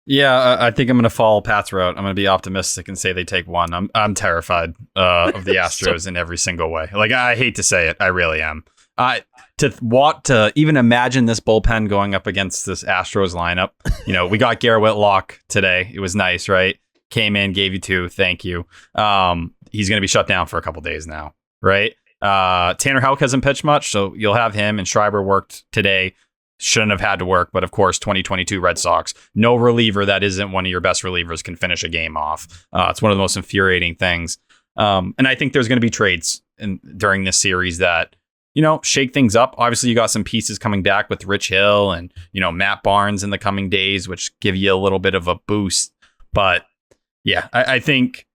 Yeah, I think I'm going to follow Pat's route. I'm going to be optimistic and say they take 1. I'm terrified of the Astros in every single way. Like, I hate to say it, I really am. To even imagine this bullpen going up against this Astros lineup. You know, we got Garrett Whitlock today. It was nice, right? Came in, gave you 2. Thank you. He's going to be shut down for a couple days now, right? Tanner Houck hasn't pitched much, so you'll have him. And Schreiber worked today. Shouldn't have had to work, but of course, 2022 Red Sox, no reliever that isn't one of your best relievers can finish a game off. It's one of the most infuriating things. And I think there's going to be trades during this series that, you know, shake things up. Obviously, you got some pieces coming back with Rich Hill and, you know, Matt Barnes in the coming days, which give you a little bit of a boost. But yeah, I think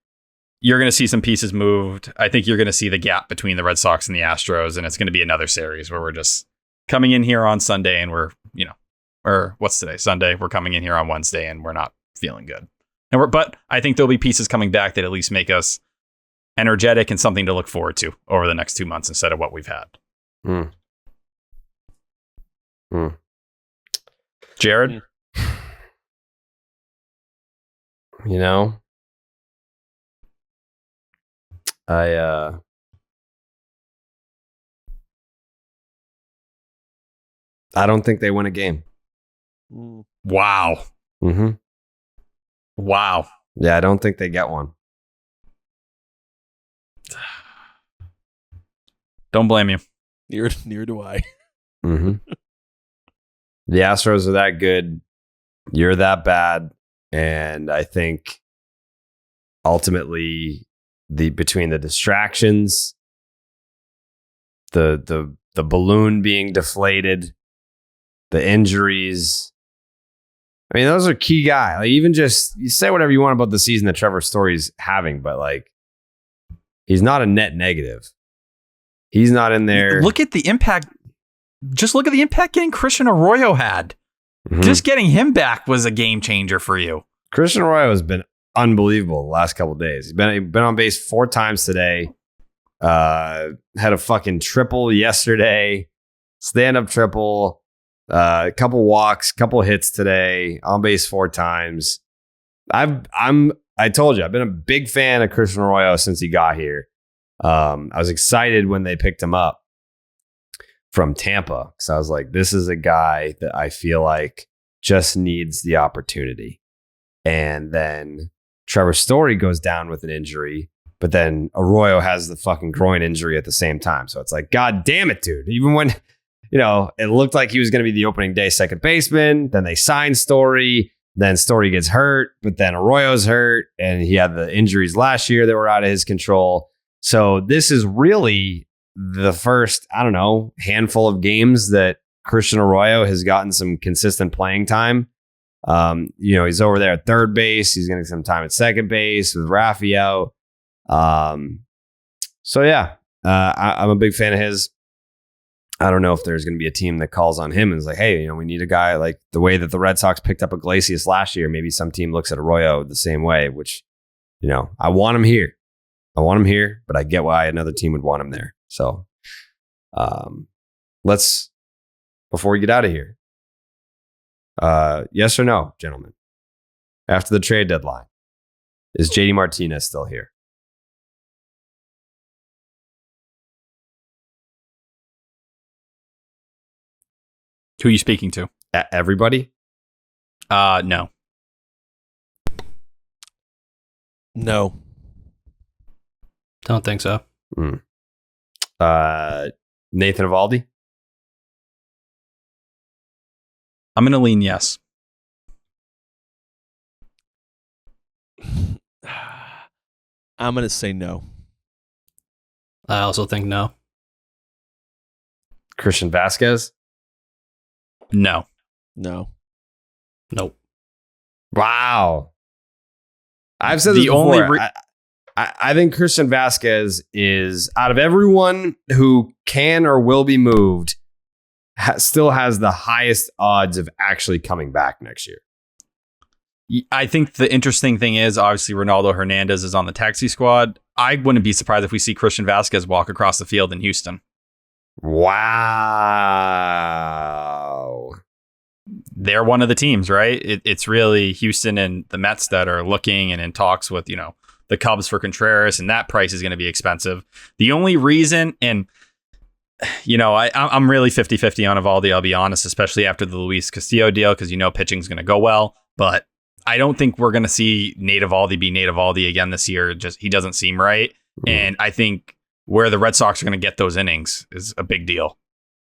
you're going to see some pieces moved. I think you're going to see the gap between the Red Sox and the Astros, and it's going to be another series where we're just coming in here on Sunday and we're, you know, or what's today? Sunday. We're coming in here on Wednesday and we're not feeling good. But I think there'll be pieces coming back that at least make us energetic and something to look forward to over the next 2 months instead of what we've had. Jared? You know, I don't think they win a game. Wow. Mm-hmm. Wow. Yeah, I don't think they get one. Don't blame you. Near do I. Mm-hmm. The Astros are that good. You're that bad. And I think ultimately between the distractions, the balloon being deflated, the injuries. I mean, those are key guys. Like, even just, you say whatever you want about the season that Trevor Story's having, but like, he's not a net negative. He's not in there. Look at the impact. Just look at the impact getting Christian Arroyo had. Mm-hmm. Just getting him back was a game changer for you. Christian Arroyo has been unbelievable the last couple of days. He's been on base 4 times today. Had a fucking triple yesterday. Stand-up triple. A couple walks, couple hits today, on base 4 times. I told you, I've been a big fan of Christian Arroyo since he got here. I was excited when they picked him up from Tampa, because I was like, this is a guy that I feel like just needs the opportunity. And then Trevor Story goes down with an injury, but then Arroyo has the fucking groin injury at the same time. So it's like, God damn it, dude. Even when, you know, it looked like he was going to be the opening day second baseman. Then they signed Story. Then Story gets hurt, but then Arroyo's hurt. And he had the injuries last year that were out of his control. So this is really the first, I don't know, handful of games that Christian Arroyo has gotten some consistent playing time. You know, he's over there at third base. He's getting some time at second base with Rafi out. So yeah, I'm a big fan of his. I don't know if there's going to be a team that calls on him and is like, hey, we need a guy like the way that the Red Sox picked up Iglesias last year. Maybe some team looks at Arroyo the same way, which, I want him here. But I get why another team would want him there. So before we get out of here, yes or no, gentlemen, after the trade deadline, is JD Martinez still here? Who are you speaking to? Everybody? No. No. Don't think so. Nathan Eovaldi? I'm going to lean yes. I'm going to say no. I also think no. Christian Vasquez? No. No. Nope. Wow. I've said this before. I think Christian Vasquez is, out of everyone who can or will be moved, still has the highest odds of actually coming back next year. I think the interesting thing is, obviously, Ronaldo Hernandez is on the taxi squad. I wouldn't be surprised if we see Christian Vasquez walk across the field in Houston. Wow. They're one of the teams, right? It's really Houston and the Mets that are looking and in talks with, the Cubs for Contreras, and that price is going to be expensive. The only reason, and I'm really 50-50 on Eovaldi, I'll be honest, especially after the Luis Castillo deal, because pitching's going to go well, but I don't think we're going to see Nate Eovaldi be Nate Eovaldi again this year. He doesn't seem right. And I think where the Red Sox are going to get those innings is a big deal.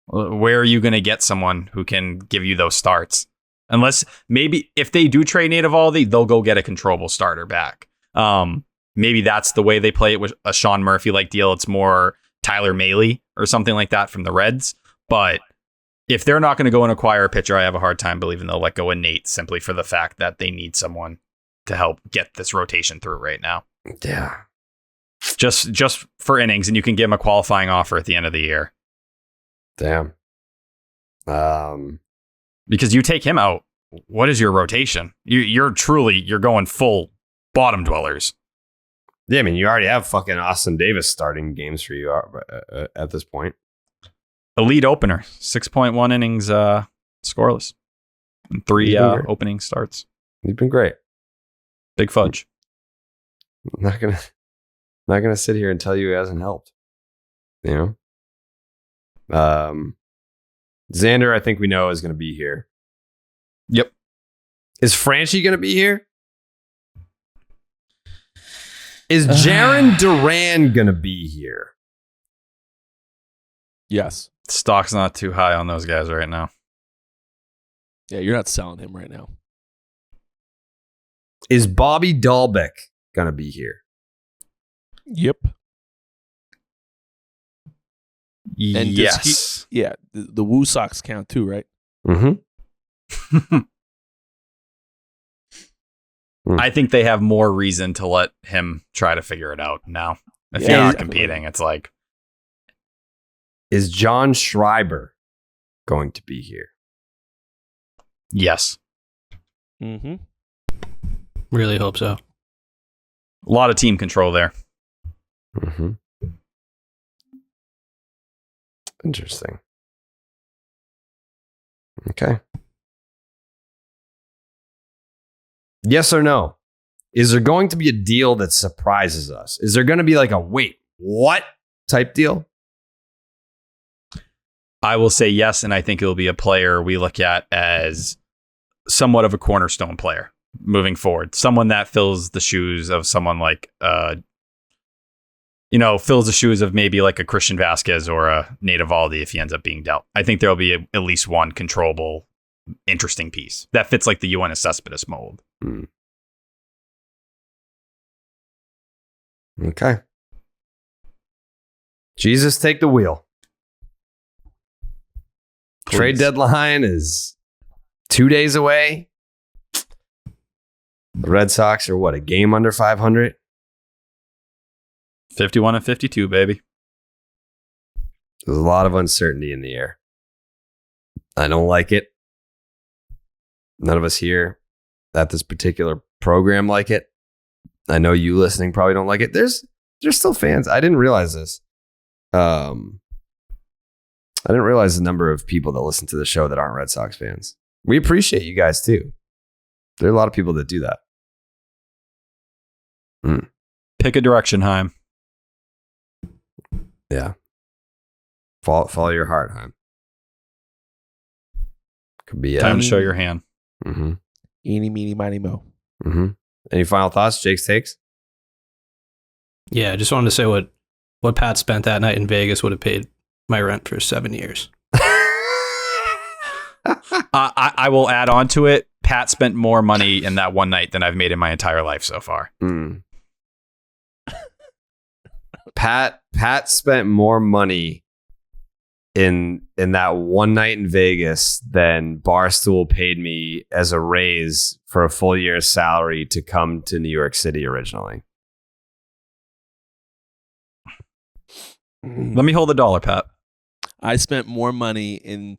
Where are you going to get someone who can give you those starts? Unless maybe if they do trade Nate Eovaldi, they'll go get a controllable starter back. Maybe that's the way they play it with a Sean Murphy-like deal. It's more Tyler Mahle or something like that from the Reds. But if they're not going to go and acquire a pitcher, I have a hard time believing they'll let go of Nate simply for the fact that they need someone to help get this rotation through right now. Yeah. Just for innings, and you can give him a qualifying offer at the end of the year. Damn. Because you take him out, what is your rotation? You're going full bottom dwellers. Yeah, I mean, you already have fucking Austin Davis starting games for you at this point. Elite opener, 6.1 innings scoreless, and 3 opening starts. He's been great. Big fudge. I'm not gonna sit here and tell you he hasn't helped. Xander, I think we know, is going to be here. Yep. Is Franchi going to be here? Is Jarren Duran going to be here? Yes. Stock's not too high on those guys right now. Yeah, you're not selling him right now. Is Bobby Dahlbeck going to be here? Yep. And yes. The Woo Sox count too, right? Mm-hmm. I think they have more reason to let him try to figure it out now. If you're not competing, it's like... Is John Schreiber going to be here? Yes. Mm-hmm. Really hope so. A lot of team control there. Mm-hmm. Interesting. Okay. Yes or no? Is there going to be a deal that surprises us? Is there going to be like a wait, what type deal? I will say yes, and I think it will be a player we look at as somewhat of a cornerstone player moving forward. Someone that fills the shoes of someone like, fills the shoes of maybe like a Christian Vasquez or a Nate Eovaldi if he ends up being dealt. I think there'll be at least one controllable, interesting piece that fits like the Yoenis Cespedes mold. Okay. Jesus, take the wheel. Please. Trade deadline is 2 days away. The Red Sox are a game under 500? 51-52, baby. There's a lot of uncertainty in the air. I don't like it. None of us here at this particular program like it. I know you listening probably don't like it. There's still fans. I didn't realize this. I didn't realize the number of people that listen to the show that aren't Red Sox fans. We appreciate you guys too. There are a lot of people that do that. Pick a direction, Chaim. Yeah. Follow your heart, Chaim. Could be Time to show your hand. Mm-hmm. Eeny, meeny, miny, mo. Mm-hmm. Any final thoughts? Jake's takes? Yeah, I just wanted to say what Pat spent that night in Vegas would have paid my rent for 7 years. I will add on to it. Pat spent more money in that one night than I've made in my entire life so far. Pat spent more money in that one night in Vegas than Barstool paid me as a raise for a full year's salary to come to New York City originally. Let me hold the dollar, Pat. I spent more money in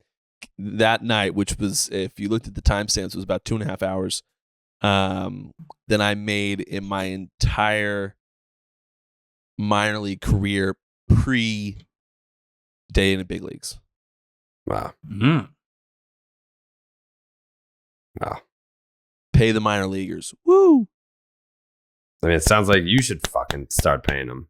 that night, which was, if you looked at the timestamps, it was about 2.5 hours, than I made in my entire minor league career pre-day in the big leagues. Wow. Wow. Pay the minor leaguers. Woo! I mean, it sounds like you should fucking start paying them.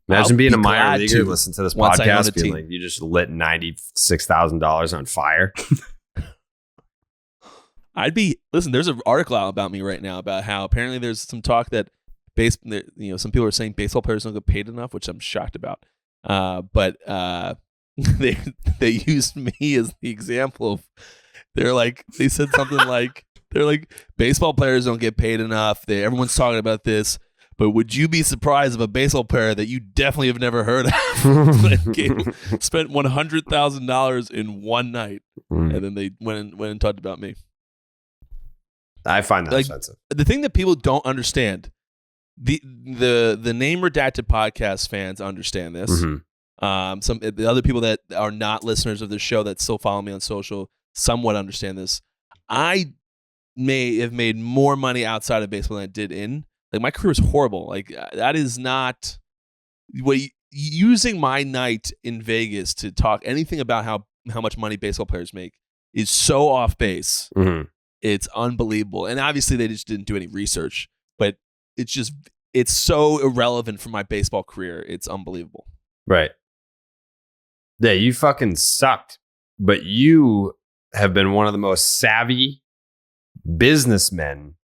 Imagine being a minor leaguer, listen to this podcast, being like, you just lit $96,000 on fire. Listen, there's an article out about me right now about how apparently there's some talk that some people are saying baseball players don't get paid enough, which I'm shocked about. But they used me as the example of, they said something like, they're like, baseball players don't get paid enough. Everyone's talking about this. But would you be surprised if a baseball player that you definitely have never heard of spent $100,000 in one night, and then they went and talked about me? I find that offensive. The thing that people don't understand, the name redacted podcast fans understand this. Mm-hmm. The other people that are not listeners of the show that still follow me on social somewhat understand this. I may have made more money outside of baseball than I did in. Like, my career is horrible. Like, that is not using my night in Vegas to talk anything about how much money baseball players make is so off base. Mm-hmm. It's unbelievable. And obviously they just didn't do any research, but it's so irrelevant for my baseball career. It's unbelievable. Right. Yeah, you fucking sucked, but you have been one of the most savvy businessmen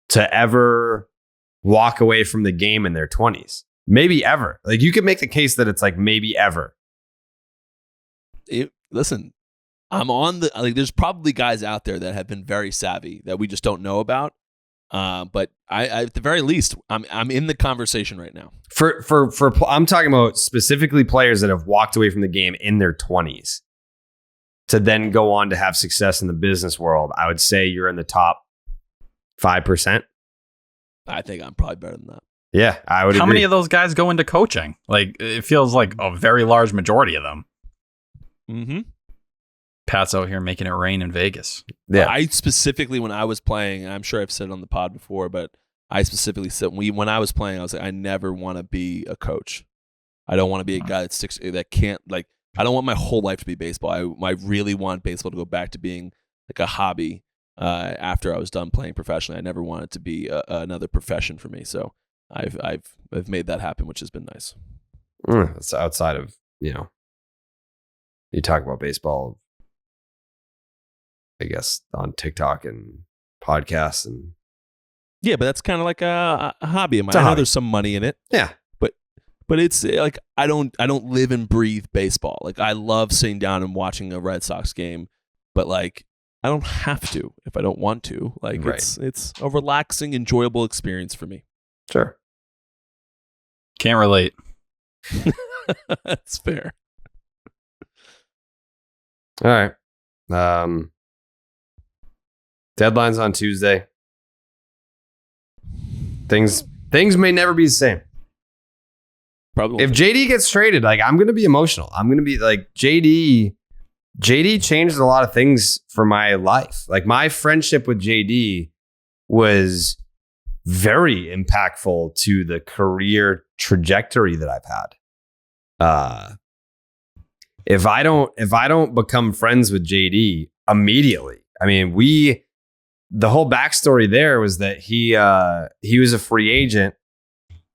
to ever walk away from the game in their 20s. Maybe ever. Like, you could make the case that it's like maybe ever. Listen, I'm on there's probably guys out there that have been very savvy that we just don't know about. But I at the very least, I'm in the conversation right now. I'm talking about specifically players that have walked away from the game in their 20s to then go on to have success in the business world. I would say you're in the top 5%. I think I'm probably better than that. Yeah, I would agree. How many of those guys go into coaching? Like, it feels like a very large majority of them. Mm-hmm. Pat's out here making it rain in Vegas. Yeah. I specifically, when I was playing, and I'm sure I've said it on the pod before, but I specifically said when I was playing, I was like, I never want to be a coach. I don't want to be a guy that can't, like, I don't want my whole life to be baseball. I really want baseball to go back to being like a hobby. After I was done playing professionally, I never wanted to be another profession for me. So I've made that happen, which has been nice. It's outside of, you talk about baseball, I guess, on TikTok and podcasts and. Yeah, but that's kind of like a hobby of mine. I know there's some money in it. Yeah, but it's like I don't live and breathe baseball. Like, I love sitting down and watching a Red Sox game, but like, I don't have to if I don't want to. Like, right. It's a relaxing, enjoyable experience for me. Sure. Can't relate. That's fair. All right. Deadline's on Tuesday. Things may never be the same. Probably if JD gets traded, like I'm gonna be emotional. I'm gonna be like JD changed a lot of things for my life. Like my friendship with JD was very impactful to the career trajectory that I've had. If I don't become friends with JD immediately, I mean, the whole backstory there was that he was a free agent.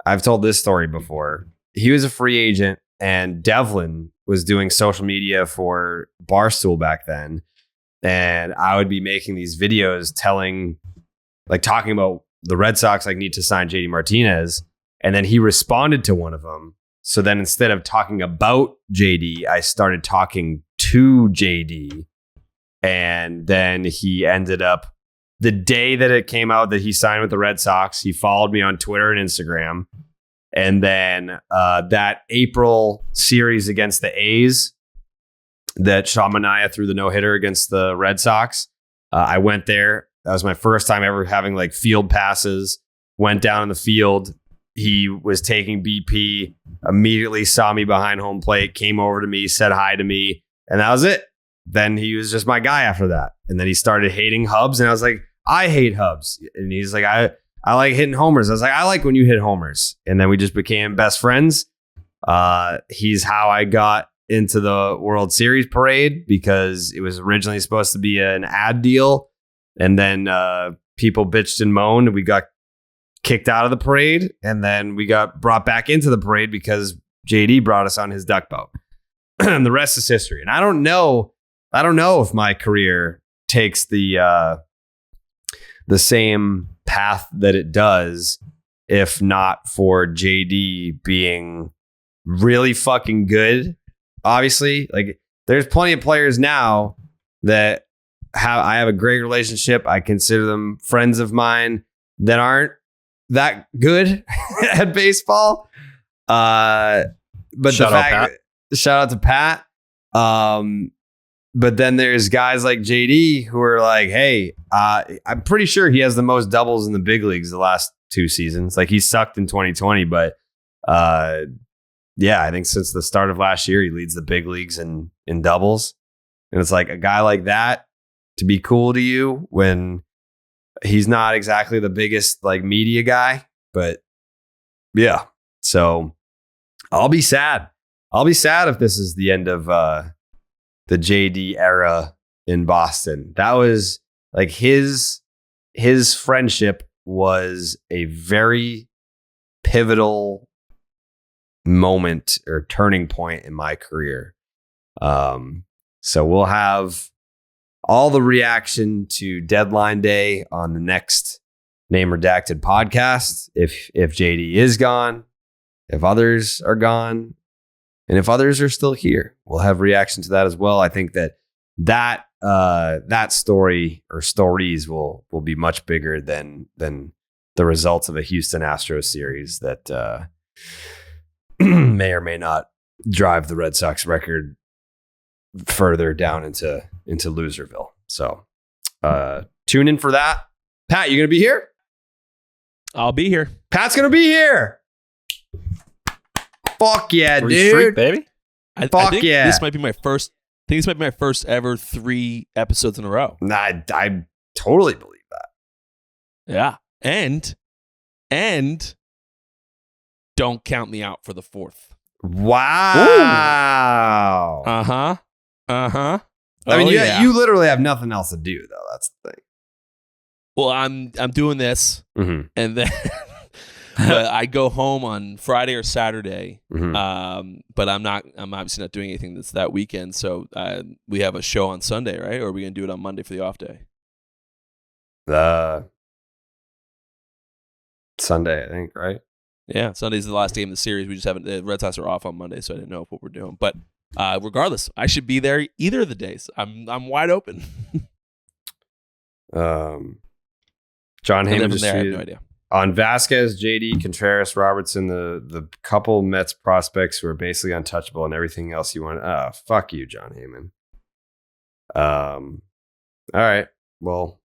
I've told this story before. He was a free agent, and Devlin was doing social media for Barstool back then. And I would be making these videos talking about the Red Sox need to sign JD Martinez. And then he responded to one of them. So then instead of talking about JD, I started talking to JD. And then he ended up, the day that it came out that he signed with the Red Sox, he followed me on Twitter and Instagram. And then that April series against the A's that Sean Manaea threw the no-hitter against the Red Sox, I went there. That was my first time ever having field passes. Went down in the field. He was taking BP, immediately saw me behind home plate, came over to me, said hi to me, and that was it. Then he was just my guy after that. And then he started hating hubs, and I was like, I hate hubs. And he's like, I like hitting homers. I was like, I like when you hit homers. And then we just became best friends. He's how I got into the World Series parade, because it was originally supposed to be an ad deal. And then people bitched and moaned. We got kicked out of the parade. And then we got brought back into the parade because JD brought us on his duck boat. And the rest is history. And I don't know if my career takes the same path that it does if not for JD being really fucking good. Obviously, there's plenty of players now that I have a great relationship. I consider them friends of mine that aren't that good at baseball. But shout out to Pat. But then there's guys like JD who are like, hey, I'm pretty sure he has the most doubles in the big leagues the last 2 seasons. He sucked in 2020, but I think since the start of last year, he leads the big leagues in doubles. And it's like a guy like that to be cool to you when he's not exactly the biggest media guy. But yeah, so I'll be sad. I'll be sad if this is the end of the JD era in Boston. That was his friendship was a very pivotal moment or turning point in my career. So we'll have all the reaction to deadline day on the next Name Redacted podcast. If JD is gone, if others are gone, and if others are still here, we'll have reaction to that as well. I think that story or stories will be much bigger than the results of a Houston Astros series that may or may not drive the Red Sox record further down into Loserville. So tune in for that. Pat, you gonna be here? I'll be here. Pat's gonna be here. Fuck yeah, Free dude, streak, baby. I think yeah. This might be my first. I think this might be my first ever 3 episodes in a row. I totally believe that. Yeah, and don't count me out for the 4th. Wow. I mean, you literally have nothing else to do, though. That's the thing. Well, I'm doing this, and then but I go home on Friday or Saturday. But I'm obviously not doing anything that weekend. So we have a show on Sunday, right? Or are we gonna do it on Monday for the off day? Sunday, I think, right? Yeah, Sunday's the last game of the series. We just haven't. The Red Sox are off on Monday, so I didn't know what we're doing. But regardless, I should be there either of the days. I'm wide open. John Heyman just I have tweeted no idea. on Vasquez, JD, Contreras, Robertson, the couple Mets prospects who are basically untouchable and everything else you want. Fuck you, John Heyman. All right. Well,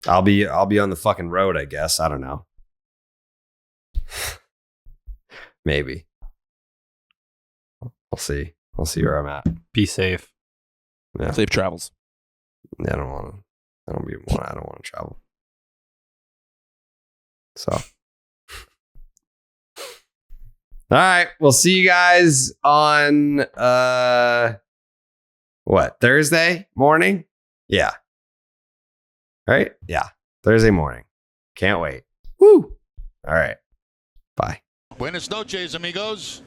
I'll be on the fucking road, I guess. I don't know. Maybe. We'll see. We'll see where I'm at. Be safe. Yeah. Safe travels. Yeah, I don't want to travel. So, all right, we'll see you guys on Thursday morning? Yeah. Right? Yeah. Thursday morning. Can't wait. Woo. All right. Bye. Buenas noches, amigos.